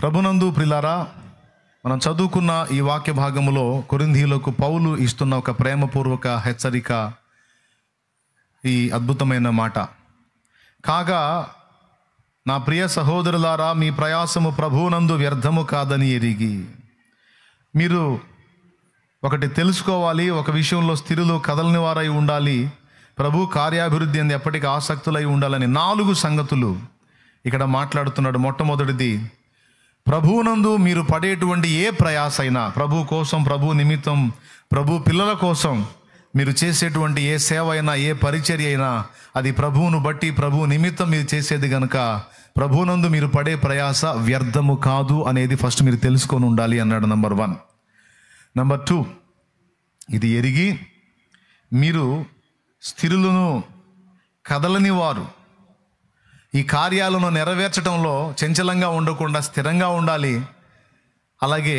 ప్రభునందు ప్రిలారా, మనం చదువుకున్న ఈ వాక్య భాగములో కొరింథీయులకు పౌలు ఇస్తున్న ఒక ప్రేమపూర్వక హెచ్చరిక, ఈ అద్భుతమైన మాట. కాగా నా ప్రియ సహోదరులారా, మీ ప్రయాసము ప్రభువునందు వ్యర్థము కాదని ఎరిగి. మీరు ఒకటి తెలుసుకోవాలి, ఒక విషయంలో స్థిరులు కదలని వారై ఉండాలి, ప్రభు కార్యాభివృద్ధి అందు ఎప్పటికీ ఆసక్తులై ఉండాలని 4 సంగతులు ఇక్కడ మాట్లాడుతున్నాడు. మొట్టమొదటిది, ప్రభువునందు మీరు పడేటువంటి ఏ ప్రయాస అయినా, ప్రభు కోసం, ప్రభు నిమిత్తం, ప్రభు పిల్లల కోసం మీరు చేసేటువంటి ఏ సేవ అయినా, ఏ పరిచర్య అయినా, అది ప్రభువును బట్టి, ప్రభు నిమిత్తం మీరు చేసేది కనుక ప్రభువునందు మీరు పడే ప్రయాస వ్యర్థము కాదు అనేది ఫస్ట్ మీరు తెలుసుకొని ఉండాలి అన్నాడు. నంబర్ 1. నంబర్ 2, ఇది ఎరిగి మీరు స్థిరులను కదలని వారు, ఈ కార్యాలను నెరవేర్చడంలో చంచలంగా ఉండకుండా స్థిరంగా ఉండాలి. అలాగే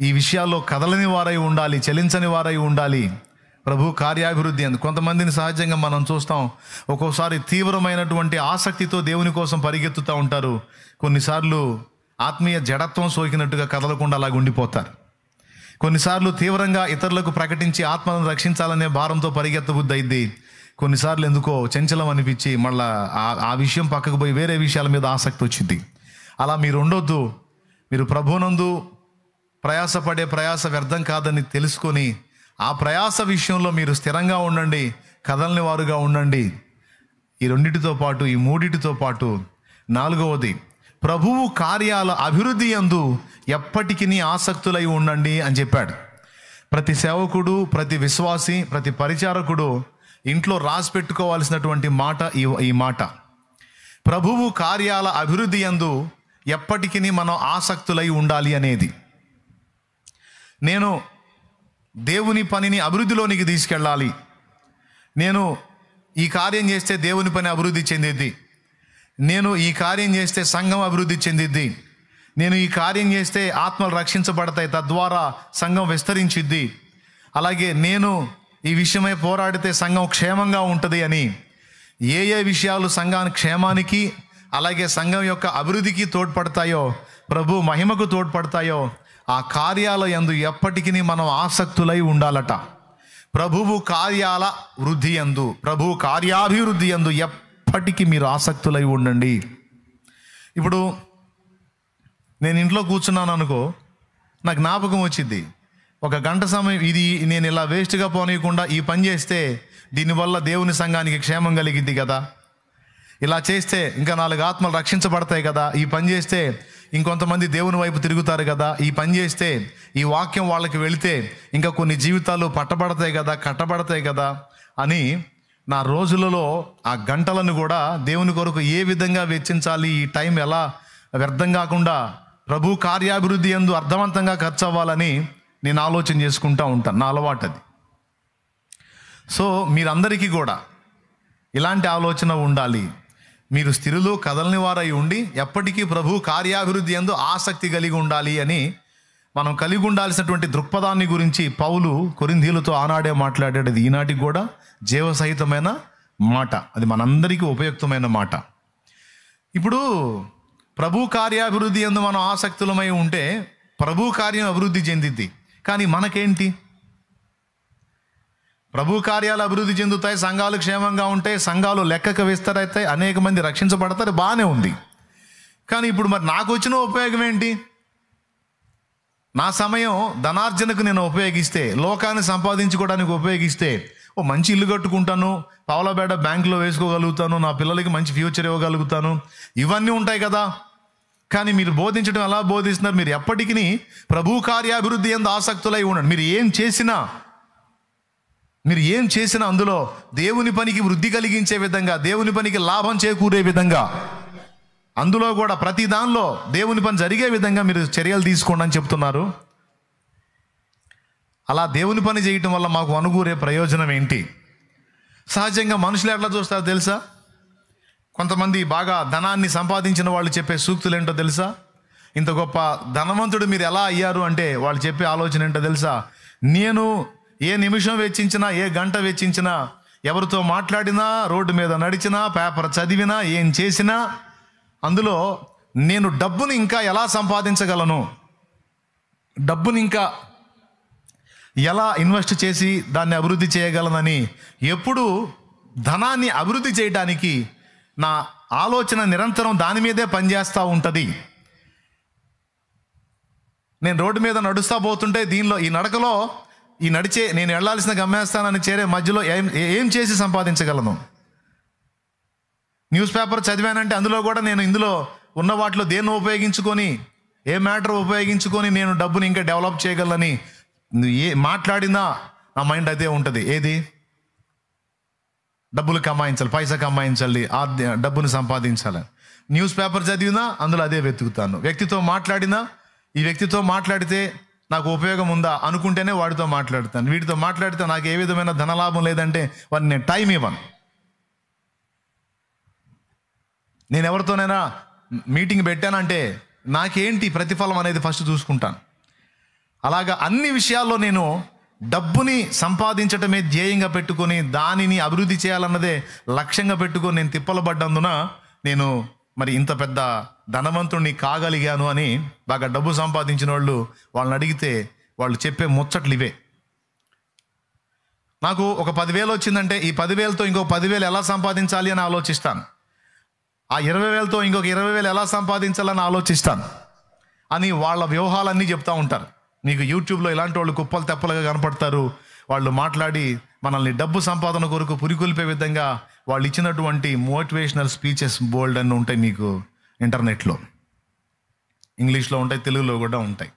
ఈ విషయాల్లో కదలని వారై ఉండాలి, చలించని వారై ఉండాలి. ప్రభు కార్యాభివృద్ధి అందు కొంతమందిని సహజంగా మనం చూస్తాం, ఒక్కోసారి తీవ్రమైనటువంటి ఆసక్తితో దేవుని కోసం పరిగెత్తుతూ ఉంటారు. కొన్నిసార్లు ఆత్మీయ జడత్వం సోకినట్టుగా కదలకుండా అలాగ ఉండిపోతారు. కొన్నిసార్లు తీవ్రంగా ఇతరులకు ప్రకటించి ఆత్మలను రక్షించాలనే భారంతో పరిగెత్తబుద్ధి అయింది. కొన్నిసార్లు ఎందుకో చంచలం అనిపించి మళ్ళా ఆ విషయం పక్కకు పోయి వేరే విషయాల మీద ఆసక్తి వచ్చింది. అలా మీరు ఉండొద్దు. మీరు ప్రభువునందు ప్రయాసపడే ప్రయాస వ్యర్థం కాదని తెలుసుకొని ఆ ప్రయాస విషయంలో మీరు స్థిరంగా ఉండండి, కదలని వారుగా ఉండండి. ఈ రెండిటితో పాటు, ఈ మూడిటితో పాటు 4వది, ప్రభువు కార్యాల అభివృద్ధి యందు ఎప్పటికీ ఆసక్తులై ఉండండి అని చెప్పాడు. ప్రతి సేవకుడు, ప్రతి విశ్వాసి, ప్రతి పరిచారకుడు ఇంట్లో రాసి పెట్టుకోవాల్సినటువంటి మాట ఈ మాట. ప్రభువు కార్యాల అభివృద్ధి యందు ఎప్పటికీ మనం ఆసక్తులై ఉండాలి అనేది. నేను దేవుని పనిని అభివృద్ధిలోనికి తీసుకెళ్ళాలి, నేను ఈ కార్యం చేస్తే దేవుని పని అభివృద్ధి చెందిద్ది, నేను ఈ కార్యం చేస్తే సంఘం అభివృద్ధి చెందిద్ది, నేను ఈ కార్యం చేస్తే ఆత్మలు రక్షించబడతాయి, తద్వారా సంఘం విస్తరించిద్ది, అలాగే నేను ఈ విషయమై పోరాడితే సంఘం క్షేమంగా ఉంటుంది అని ఏ విషయాలు సంఘాన్ని క్షేమానికి, అలాగే సంఘం యొక్క అభివృద్ధికి తోడ్పడతాయో, ప్రభు మహిమకు తోడ్పడతాయో, ఆ కార్యాల యందు ఎప్పటికీ మనం ఆసక్తులై ఉండాలట. ప్రభువు కార్యాల వృద్ధి యందు, ప్రభు కార్యాభివృద్ధి యందు ఎప్పటికీ మీరు ఆసక్తులై ఉండండి. ఇప్పుడు నేను ఇంట్లో కూర్చున్నాను అనుకో, నాకు జ్ఞాపకం వచ్చింది, ఒక గంట సమయం ఇది నేను ఇలా వేస్ట్గా పోనీయకుండా ఈ పని చేస్తే దీనివల్ల దేవుని సంఘానికి క్షేమం కలిగిద్ది కదా, ఇలా చేస్తే ఇంకా 4 ఆత్మలు రక్షించబడతాయి కదా, ఈ పని చేస్తే ఇంకొంతమంది దేవుని వైపు తిరుగుతారు కదా, ఈ పని చేస్తే ఈ వాక్యం వాళ్ళకి వెళితే ఇంకా కొన్ని జీవితాలు కట్టబడతాయి కదా అని నా రోజులలో ఆ గంటలను కూడా దేవుని కొరకు ఏ విధంగా వెచ్చించాలి, ఈ టైం ఎలా వ్యర్థం కాకుండా ప్రభు కార్యాభివృద్ధి యందు అర్థవంతంగా ఖర్చు అవ్వాలని నేను ఆలోచన చేసుకుంటూ ఉంటాను. నా అలవాటు అది. సో మీరందరికీ కూడా ఇలాంటి ఆలోచన ఉండాలి. మీరు స్థిరులు కదలని వారై ఉండి ఎప్పటికీ ప్రభు కార్యాభివృద్ధి యందు ఆసక్తి కలిగి ఉండాలి అని మనం కలిగి ఉండాల్సినటువంటి దృక్పథాన్ని గురించి పౌలు కొరింథీయులతో ఆనాడే మాట్లాడాడు. అది ఈనాటికి కూడా జీవసహితమైన మాట, అది మనందరికీ ఉపయుక్తమైన మాట. ఇప్పుడు ప్రభు కార్యాభివృద్ధి యందు మనం ఆసక్తులమై ఉంటే ప్రభు కార్యం అభివృద్ధి చెందిద్ది. కానీ మనకేంటి? ప్రభు కార్యాలు అభివృద్ధి చెందుతాయి, సంఘాలు క్షేమంగా ఉంటాయి, సంఘాలు లెక్కకు విస్తరవుతాయి, అనేక మంది రక్షించబడతారు, బాగానే ఉంది. కానీ ఇప్పుడు మరి నాకు వచ్చిన ఉపయోగం ఏంటి? నా సమయం ధనార్జనకు నేను ఉపయోగిస్తే, లోకాన్ని సంపాదించుకోవడానికి ఉపయోగిస్తే, మంచి ఇల్లు కట్టుకుంటాను, పావలాబేడ బ్యాంకులో వేసుకోగలుగుతాను, నా పిల్లలకి మంచి ఫ్యూచర్ ఇవ్వగలుగుతాను, ఇవన్నీ ఉంటాయి కదా. కానీ మీరు బోధించడం ఎలా బోధిస్తున్నారు? మీరు ఎప్పటికీ ప్రభు కార్యాభివృద్ధి యందు ఆసక్తులై ఉండండి. మీరు ఏం చేసినా అందులో దేవుని పనికి వృద్ధి కలిగించే విధంగా, దేవుని పనికి లాభం చేకూరే విధంగా, అందులో కూడా ప్రతి దానిలో దేవుని పని జరిగే విధంగా మీరు చర్యలు తీసుకోండి అని చెప్తున్నారు. అలా దేవుని పని చేయటం వల్ల మాకు అనుకూరే ప్రయోజనం ఏంటి? సహజంగా మనుషులు ఎట్లా చూస్తారో తెలుసా? కొంతమంది బాగా ధనాన్ని సంపాదించిన వాళ్ళు చెప్పే సూక్తులు ఏంటో తెలుసా? ఇంత గొప్ప ధనవంతుడు మీరు ఎలా అయ్యారు అంటే వాళ్ళు చెప్పే ఆలోచన ఏంటో తెలుసా? నేను ఏ నిమిషం వెచ్చించినా, ఏ గంట వెచ్చించినా, ఎవరితో మాట్లాడినా, రోడ్డు మీద నడిచినా, పేపర్ చదివినా, ఏం చేసినా అందులో నేను డబ్బుని ఇంకా ఎలా సంపాదించగలను, డబ్బుని ఇంకా ఎలా ఇన్వెస్ట్ చేసి దాన్ని అభివృద్ధి చేయగలనని ఎప్పుడు ధనాన్ని అభివృద్ధి చేయడానికి నా ఆలోచన నిరంతరం దాని మీదే పనిచేస్తూ ఉంటుంది. నేను రోడ్డు మీద నడుస్తూ పోతుంటే దీనిలో ఈ నడకలో నేను వెళ్ళాల్సిన గమ్యస్థానాన్ని చేరే మధ్యలో ఏం చేసి సంపాదించగలను. న్యూస్ పేపర్ చదివానంటే అందులో కూడా నేను ఇందులో ఉన్న వాటిలో దేన్ని ఉపయోగించుకొని, ఏ మ్యాటర్ ఉపయోగించుకొని నేను డబ్బుని ఇంకా డెవలప్ చేయగలని మాట్లాడినా నా మైండ్ అదే ఉంటుంది. ఏది? డబ్బులు కమాయించాలి, పైసా కమాయించాలి, ఆ డబ్బుని సంపాదించాలి. న్యూస్ పేపర్ చదివినా అందులో అదే వెతుకుతాను. వ్యక్తితో మాట్లాడినా ఈ వ్యక్తితో మాట్లాడితే నాకు ఉపయోగం ఉందా అనుకుంటేనే వాడితో మాట్లాడతాను. వీటితో మాట్లాడితే నాకు ఏ విధమైన ధనలాభం లేదంటే వాడిని నేను టైం ఇవ్వను. నేను ఎవరితోనైనా మీటింగ్ పెట్టానంటే నాకేంటి ప్రతిఫలం అనేది ఫస్ట్ చూసుకుంటాను. అలాగా అన్ని విషయాల్లో నేను డబ్బుని సంపాదించటమే ధ్యేయంగా పెట్టుకొని దానిని అభివృద్ధి చేయాలన్నదే లక్ష్యంగా పెట్టుకొని నేను తిప్పలబడ్డందున నేను మరి ఇంత పెద్ద ధనవంతుడిని కాగలిగాను అని బాగా డబ్బు సంపాదించిన వాళ్ళని అడిగితే వాళ్ళు చెప్పే ముచ్చట్లు ఇవే. నాకు ఒక 10,000 వచ్చిందంటే ఈ 10,000తో ఇంకో 10,000 ఎలా సంపాదించాలి అని ఆలోచిస్తాను. ఆ 20,000తో ఇంకొక 20,000 ఎలా సంపాదించాలని ఆలోచిస్తాను అని వాళ్ళ వ్యూహాలన్నీ చెప్తూ ఉంటారు. నీకు యూట్యూబ్లో ఇలాంటి వాళ్ళు కుప్పలు తెప్పలుగా కనపడతారు. వాళ్ళు మాట్లాడి మనల్ని డబ్బు సంపాదన కొరకు పురికొల్పే విధంగా వాళ్ళు ఇచ్చినటువంటి మోటివేషనల్ స్పీచెస్ బోల్డ్ అని ఉంటాయి. మీకు ఇంటర్నెట్లో ఇంగ్లీష్లో ఉంటాయి, తెలుగులో కూడా ఉంటాయి.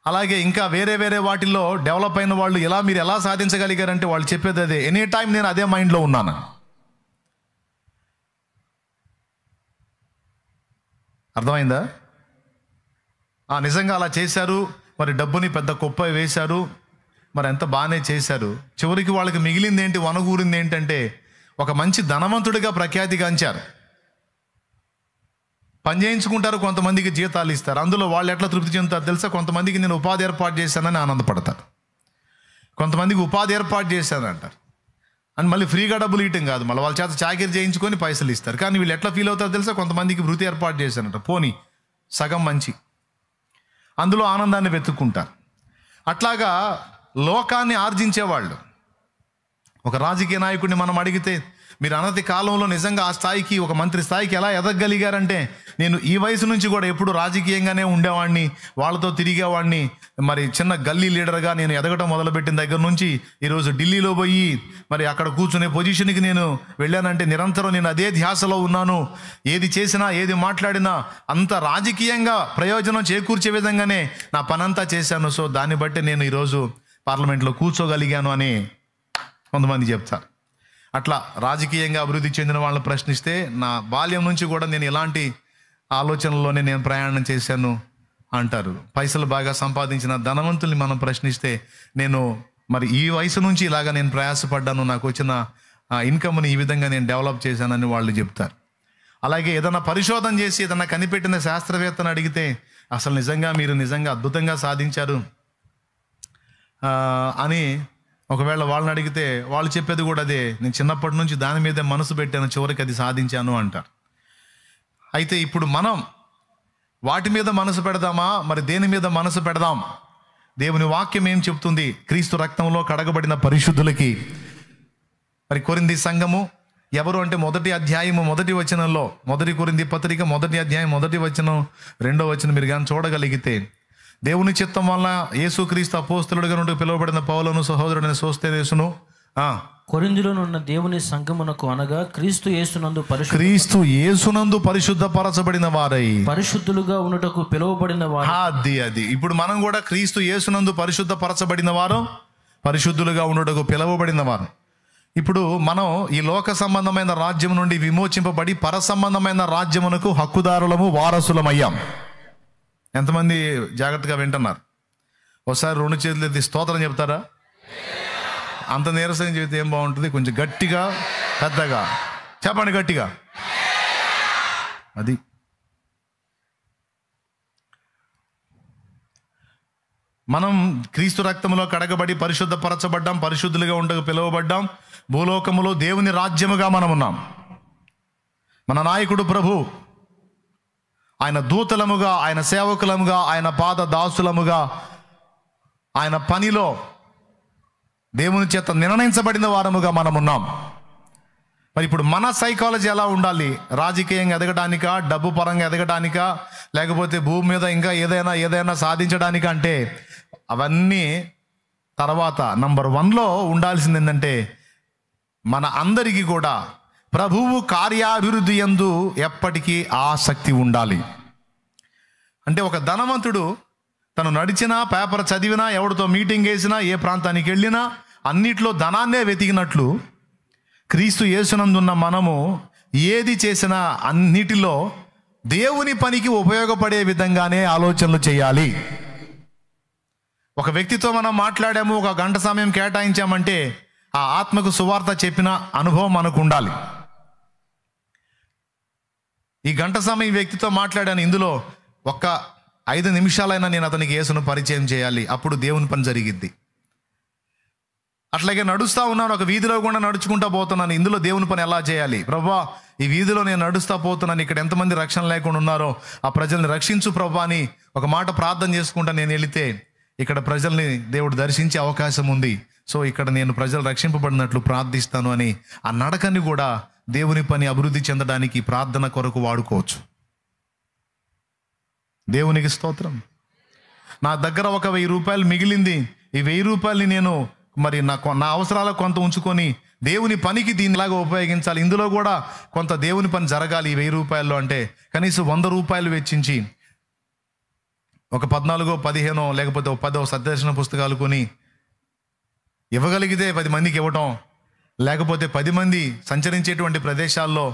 అలాగే ఇంకా వేరే వేరే వాటిల్లో డెవలప్ అయిన వాళ్ళు మీరు ఎలా సాధించగలిగారంటే వాళ్ళు చెప్పేది అదే. ఎనీ టైం నేను అదే మైండ్లో ఉన్నాను. అర్థమైందా? నిజంగా అలా చేశారు, మరి డబ్బుని పెద్ద కుప్ప వేశారు, మరి ఎంత బాగానే చేశారు. చివరికి వాళ్ళకి మిగిలింది ఏంటి, వనగూరింది ఏంటంటే ఒక మంచి ధనవంతుడిగా ప్రఖ్యాతిగాంచారు. పని చేయించుకుంటారు, కొంతమందికి జీతాలు ఇస్తారు. అందులో వాళ్ళు ఎట్లా తృప్తి చెందుతారు తెలుసా? కొంతమందికి నేను ఉపాధి ఏర్పాటు చేశానని ఆనందపడతారు, కొంతమందికి ఉపాధి ఏర్పాటు చేశానంటారు. అని మళ్ళీ ఫ్రీగా డబ్బులు ఇవ్వటం కాదు, మళ్ళీ వాళ్ళ చేత చాకిరీ చేయించుకొని పైసలు ఇస్తారు. కానీ వీళ్ళు ఎట్లా ఫీల్ అవుతారు తెలుసా? కొంతమందికి వృత్తి ఏర్పాటు చేశానంట, పోనీ సగం మంచి, అందులో ఆనందాన్ని వెతుక్కుంటారు. అట్లాగా లోకాన్ని ఆర్జించేవాళ్ళు. ఒక రాజకీయ నాయకుడిని మనం అడిగితే మీరు అనతి కాలంలో నిజంగా ఆ స్థాయికి, ఒక మంత్రి స్థాయికి ఎలా ఎదగగలిగారంటే, నేను ఈ వయసు నుంచి కూడా ఎప్పుడు రాజకీయంగానే ఉండేవాడిని, వాళ్ళతో తిరిగేవాడిని. మరి చిన్న గల్లీ లీడర్గా నేను ఎదగటం మొదలుపెట్టిన దగ్గర నుంచి ఈరోజు ఢిల్లీలో పోయి మరి అక్కడ కూర్చునే పొజిషన్కి నేను వెళ్ళానంటే నిరంతరం నేను అదే ధ్యాసలో ఉన్నాను. ఏది చేసినా ఏది మాట్లాడినా అంత రాజకీయంగా ప్రయోజనం చేకూర్చే విధంగానే నా పనంతా చేశాను. సో దాన్ని బట్టి నేను ఈరోజు పార్లమెంట్లో కూర్చోగలిగాను అని కొంతమంది చెప్తారు. అట్లా రాజకీయంగా అభివృద్ధి చెందిన వాళ్ళని ప్రశ్నిస్తే, నా బాల్యం నుంచి కూడా నేను ఇలాంటి ఆలోచనల్లోనే నేను ప్రయాణం చేశాను అంటారు. పైసలు బాగా సంపాదించిన ధనవంతుల్ని మనం ప్రశ్నిస్తే, నేను మరి ఈ వయసు నుంచి ఇలాగా నేను ప్రయాసపడ్డాను, నాకు వచ్చిన ఇన్కమ్ని ఈ విధంగా నేను డెవలప్ చేశానని వాళ్ళు చెప్తారు. అలాగే ఏదైనా పరిశోధన చేసి ఏదైనా కనిపెట్టిన శాస్త్రవేత్తను అడిగితే, అసలు నిజంగా మీరు నిజంగా అద్భుతంగా సాధించారు అని ఒకవేళ వాళ్ళని అడిగితే వాళ్ళు చెప్పేది కూడా అదే, నేను చిన్నప్పటి నుంచి దాని మీదే మనసు పెట్టాను, చివరికి అది సాధించాను అంటారు. అయితే ఇప్పుడు మనం వాటి మీద మనసు పెడదామా, మరి దేని మీద మనసు పెడదాం? దేవుని వాక్యం ఏం చెప్తుంది? క్రీస్తు రక్తంలో కడగబడిన పరిశుద్ధులకి మరి కొరింథీ సంఘము ఎవరు అంటే 1వ అధ్యాయము 1వ వచనంలో, 1 కొరింథీ పత్రిక 1వ అధ్యాయం 1వ వచనం 2వ వచనం మీరు కానీ చూడగలిగితే, దేవుని చిత్తం వల్ల యేసుక్రీస్తు అపోస్తలుడిగా నుండి పిలువబడిన పౌలును సహోదరుడైన సోస్తెనేసును కొరింథీలోనున్న దేవుని సంఘమునకు, అనగా క్రీస్తు యేసునందు పరిశుద్ధపరచబడిన వారై పరిశుద్ధులుగా ఉండుటకు పిలువబడిన వారు. అది ఇప్పుడు మనం కూడా క్రీస్తు యేసునందు పరిశుద్ధపరచబడిన వారు, పరిశుద్ధులుగా ఉండుటకు పిలువబడిన వారు. ఇప్పుడు మనం ఈ లోక సంబంధమైన రాజ్యం నుండి విమోచింపబడి పర సంబంధమైన రాజ్యమునకు హక్కుదారులము, వారసులమయ్యాం. ఎంతమంది జాగ్రత్తగా వింటున్నారు? ఒకసారి 2 చేతులు ఎత్తి స్తోత్రం చెప్తారా? అంత నీరసం చెబితే ఏం బాగుంటుంది? కొంచెం గట్టిగా పెద్దగా చెప్పండి, గట్టిగా. అది మనం క్రీస్తు రక్తంలో కడగబడి పరిశుద్ధపరచబడ్డాం, పరిశుద్ధులుగా ఉండక పిలువబడ్డాం. భూలోకములో దేవుని రాజ్యముగా మనం ఉన్నాం. మన నాయకుడు ప్రభు, ఆయన దూతలముగా, ఆయన సేవకులముగా, ఆయన పాద దాసులముగా, ఆయన పనిలో దేవుని చేత నిర్ణయించబడిన వారముగా మనం ఉన్నాం. మరి ఇప్పుడు మన సైకాలజీ ఎలా ఉండాలి? రాజకీయంగా ఎదగడానికా, డబ్బు పరంగా ఎదగడానికా, లేకపోతే భూమి మీద ఇంకా ఏదైనా సాధించడానికా అంటే అవన్నీ తర్వాత నంబర్ 1లో ఉండాల్సింది ఏంటంటే మన అందరికీ కూడా ప్రభువు కార్యాభివృద్ధి యందు ఎప్పటికీ ఆసక్తి ఉండాలి. అంటే ఒక ధనవంతుడు తను నడిచినా, పేపర్ చదివినా, ఎవరితో మీటింగ్ వేసినా, ఏ ప్రాంతానికి వెళ్ళినా అన్నిట్లో ధనాన్నే వెతికినట్లు క్రీస్తు యేసునందున్న మనము ఏది చేసినా అన్నిటిలో దేవుని పనికి ఉపయోగపడే విధంగానే ఆలోచనలు చేయాలి. ఒక వ్యక్తితో మనం మాట్లాడాము, ఒక గంట సమయం కేటాయించామంటే ఆ ఆత్మకు సువార్త చెప్పిన అనుభవం మనకు ఉండాలి. ఈ గంట సమయం వ్యక్తితో మాట్లాడాను, ఇందులో ఒక్క 5 నిమిషాలైనా నేను అతనికి యేసును పరిచయం చేయాలి, అప్పుడు దేవుని పని జరిగిద్ది. అట్లాగే నడుస్తూ ఉన్నాను, ఒక వీధిలో కూడా నడుచుకుంటూ పోతున్నాను, ఇందులో దేవుని పని ఎలా చేయాలి? ప్రభువా, ఈ వీధిలో నేను నడుస్తూ పోతున్నాను, ఇక్కడ ఎంతమంది రక్షణ లేకుండా ఉన్నారో ఆ ప్రజల్ని రక్షించు ప్రభువా అని ఒక మాట ప్రార్థన చేసుకుంటా నేను వెళితే ఇక్కడ ప్రజల్ని దేవుడు దర్శించే అవకాశం ఉంది, సో ఇక్కడ నేను ప్రజలు రక్షింపబడినట్లు ప్రార్థిస్తాను అని ఆ నడకని కూడా దేవుని పని అభివృద్ధి చెందడానికి ప్రార్థన కొరకు వాడుకోవచ్చు. దేవునికి స్తోత్రం. నా దగ్గర ఒక 1000 రూపాయలు మిగిలింది, ఈ 1000 రూపాయలని నేను మరి నా అవసరాలకు కొంత ఉంచుకొని దేవుని పనికి దీనిలాగా ఉపయోగించాలి, ఇందులో కూడా కొంత దేవుని పని జరగాలి. ఈ 1000 రూపాయల్లో అంటే కనీసం 100 రూపాయలు వెచ్చించి ఒక 14, 15 లేకపోతే 10 సత్యదర్శన పుస్తకాలు కొని ఇవ్వగలిగితే 10 మందికి ఇవ్వటం, లేకపోతే 10 మంది సంచరించేటువంటి ప్రదేశాల్లో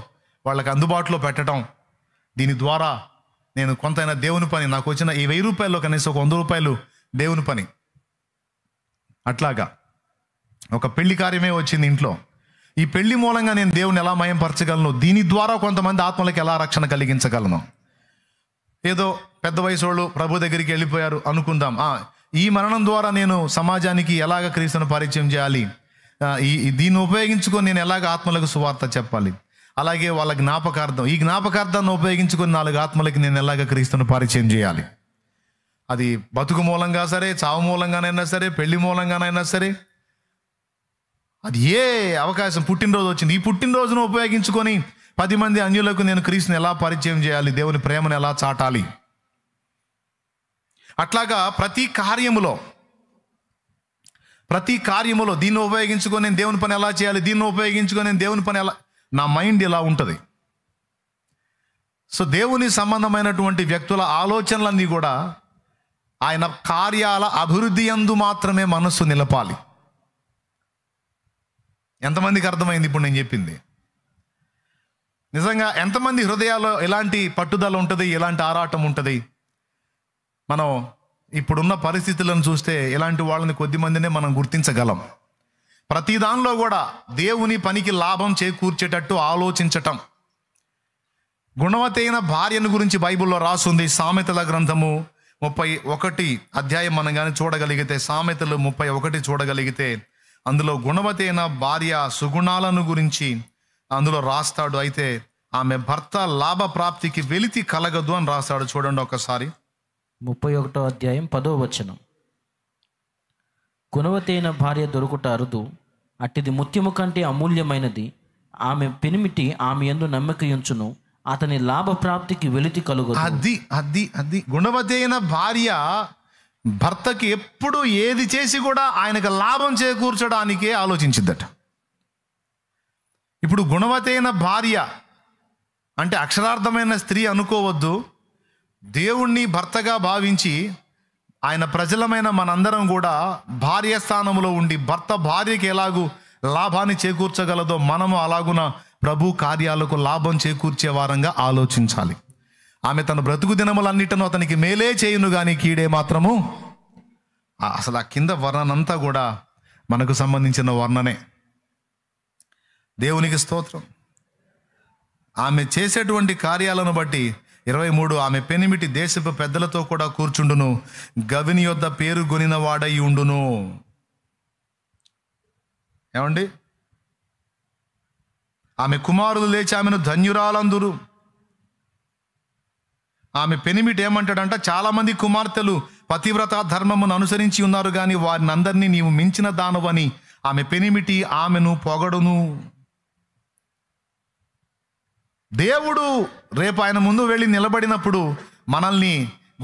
వాళ్ళకి అందుబాటులో పెట్టడం. దీని ద్వారా నేను కొంతైనా దేవుని పని, నాకు వచ్చిన ఈ 1000 రూపాయల్లో కనీసం ఒక 100 రూపాయలు దేవుని పని. అట్లాగా ఒక పెళ్లి కార్యమే వచ్చింది ఇంట్లో, ఈ పెళ్లి మూలంగా నేను దేవుని ఎలా మయంపరచగలను, దీని ద్వారా కొంతమంది ఆత్మలకు ఎలా రక్షణ కలిగించగలను. ఏదో పెద్ద వయసు వాళ్ళు ప్రభు దగ్గరికి వెళ్ళిపోయారు అనుకుందాం, ఈ మరణం ద్వారా నేను సమాజానికి ఎలాగ క్రీస్తును పరిచయం చేయాలి, దీన్ని ఉపయోగించుకొని నేను ఎలాగ ఆత్మలకు సువార్త చెప్పాలి, అలాగే వాళ్ళ జ్ఞాపకార్థం, ఈ జ్ఞాపకార్థాన్ని ఉపయోగించుకొని 4 ఆత్మలకి నేను ఎలాగ క్రీస్తును పరిచయం చేయాలి. అది బతుకు మూలంగా సరే, చావు మూలంగానైనా సరే, పెళ్లి మూలంగానైనా సరే, అది ఏ అవకాశం, పుట్టినరోజు వచ్చింది, ఈ పుట్టినరోజును ఉపయోగించుకొని 10 మంది అన్యులకు నేను క్రీస్తుని ఎలా పరిచయం చేయాలి, దేవుని ప్రేమను ఎలా చాటాలి. అట్లాగా ప్రతి కార్యములో దీన్ని ఉపయోగించుకొని నేను దేవుని పని ఎలా చేయాలి, దీన్ని ఉపయోగించుకొని నేను దేవుని పని ఎలా, నా మైండ్ ఇలా ఉంటుంది. సో దేవుని సంబంధమైనటువంటి వ్యక్తుల ఆలోచనలన్నీ కూడా ఆయన కార్యాల అభివృద్ధి యందు మాత్రమే మనస్సు నిలపాలి. ఎంతమందికి అర్థమైంది ఇప్పుడు నేను చెప్పింది? నిజంగా ఎంతమంది హృదయాల్లో ఎలాంటి పట్టుదల ఉంటుంది, ఎలాంటి ఆరాటం ఉంటుంది? మనం ఇప్పుడున్న పరిస్థితులను చూస్తే ఇలాంటి వాళ్ళని కొద్ది మందినే మనం గుర్తించగలం. ప్రతి దానిలో కూడా దేవుని పనికి లాభం చేకూర్చేటట్టు ఆలోచించటం. గుణవతి అయిన భార్యను గురించి బైబిల్లో రాసుంది. సామెతల గ్రంథము 31 అధ్యాయం మనం కానీ చూడగలిగితే, సామెతలు 31 చూడగలిగితే అందులో గుణవతి అయిన భార్య సుగుణాలను గురించి అందులో రాస్తాడు. అయితే ఆమె భర్త లాభ ప్రాప్తికి వెలితి కలగదు అని రాస్తాడు. చూడండి ఒకసారి, 31వ అధ్యాయం 10వ వచనం. గుణవతి అయిన భార్య దొరుకుట అరుదు, అట్టిది ముత్యము కంటే అమూల్యమైనది. ఆమె పెనిమిటి ఆమె యందు నమ్మక ఉంచును, అతని లాభ ప్రాప్తికి వెలితి కలుగు. అది గుణవతి అయిన భార్య భర్తకి ఎప్పుడు ఏది చేసి కూడా ఆయనకు లాభం చేకూర్చడానికే ఆలోచించిద్దట. ఇప్పుడు గుణవతి అయిన భార్య అంటే అక్షరార్థమైన స్త్రీ అనుకోవద్దు. దేవుణ్ణి భర్తగా భావించి ఆయన ప్రజలమైన మనందరం కూడా భార్య స్థానంలో ఉండి భర్త భార్యకి ఎలాగూ లాభాన్ని చేకూర్చగలదో మనము అలాగున ప్రభు కార్యాలకు లాభం చేకూర్చే వారంగా ఆలోచించాలి. ఆమె తన బ్రతుకు దినములన్నిటను అతనికి మేలే చేయును కానీ కీడే మాత్రము. అసలు ఆ కింద వర్ణనంతా కూడా మనకు సంబంధించిన వర్ణనే. దేవునికి స్తోత్రం. ఆమె చేసేటువంటి కార్యాలను బట్టి 23, ఆమె పెనిమిటి దేశపు పెద్దలతో కూడా కూర్చుండును, గవిని యొద్ద పేరు గొనిన వాడై ఉండును. ఏమండి, ఆమె కుమారులు లేచి ఆమెను ధన్యురాలందురు. ఆమె పెనిమిటి ఏమంటాడంట, చాలామంది కుమార్తెలు పతివ్రత ధర్మమును అనుసరించి ఉన్నారు, కానీ వారిని అందరినీ నీవు మించిన దానవని ఆమె పెనిమిటి ఆమెను పొగడును. దేవుడు రేపు ఆయన ముందు వెళ్ళి నిలబడినప్పుడు మనల్ని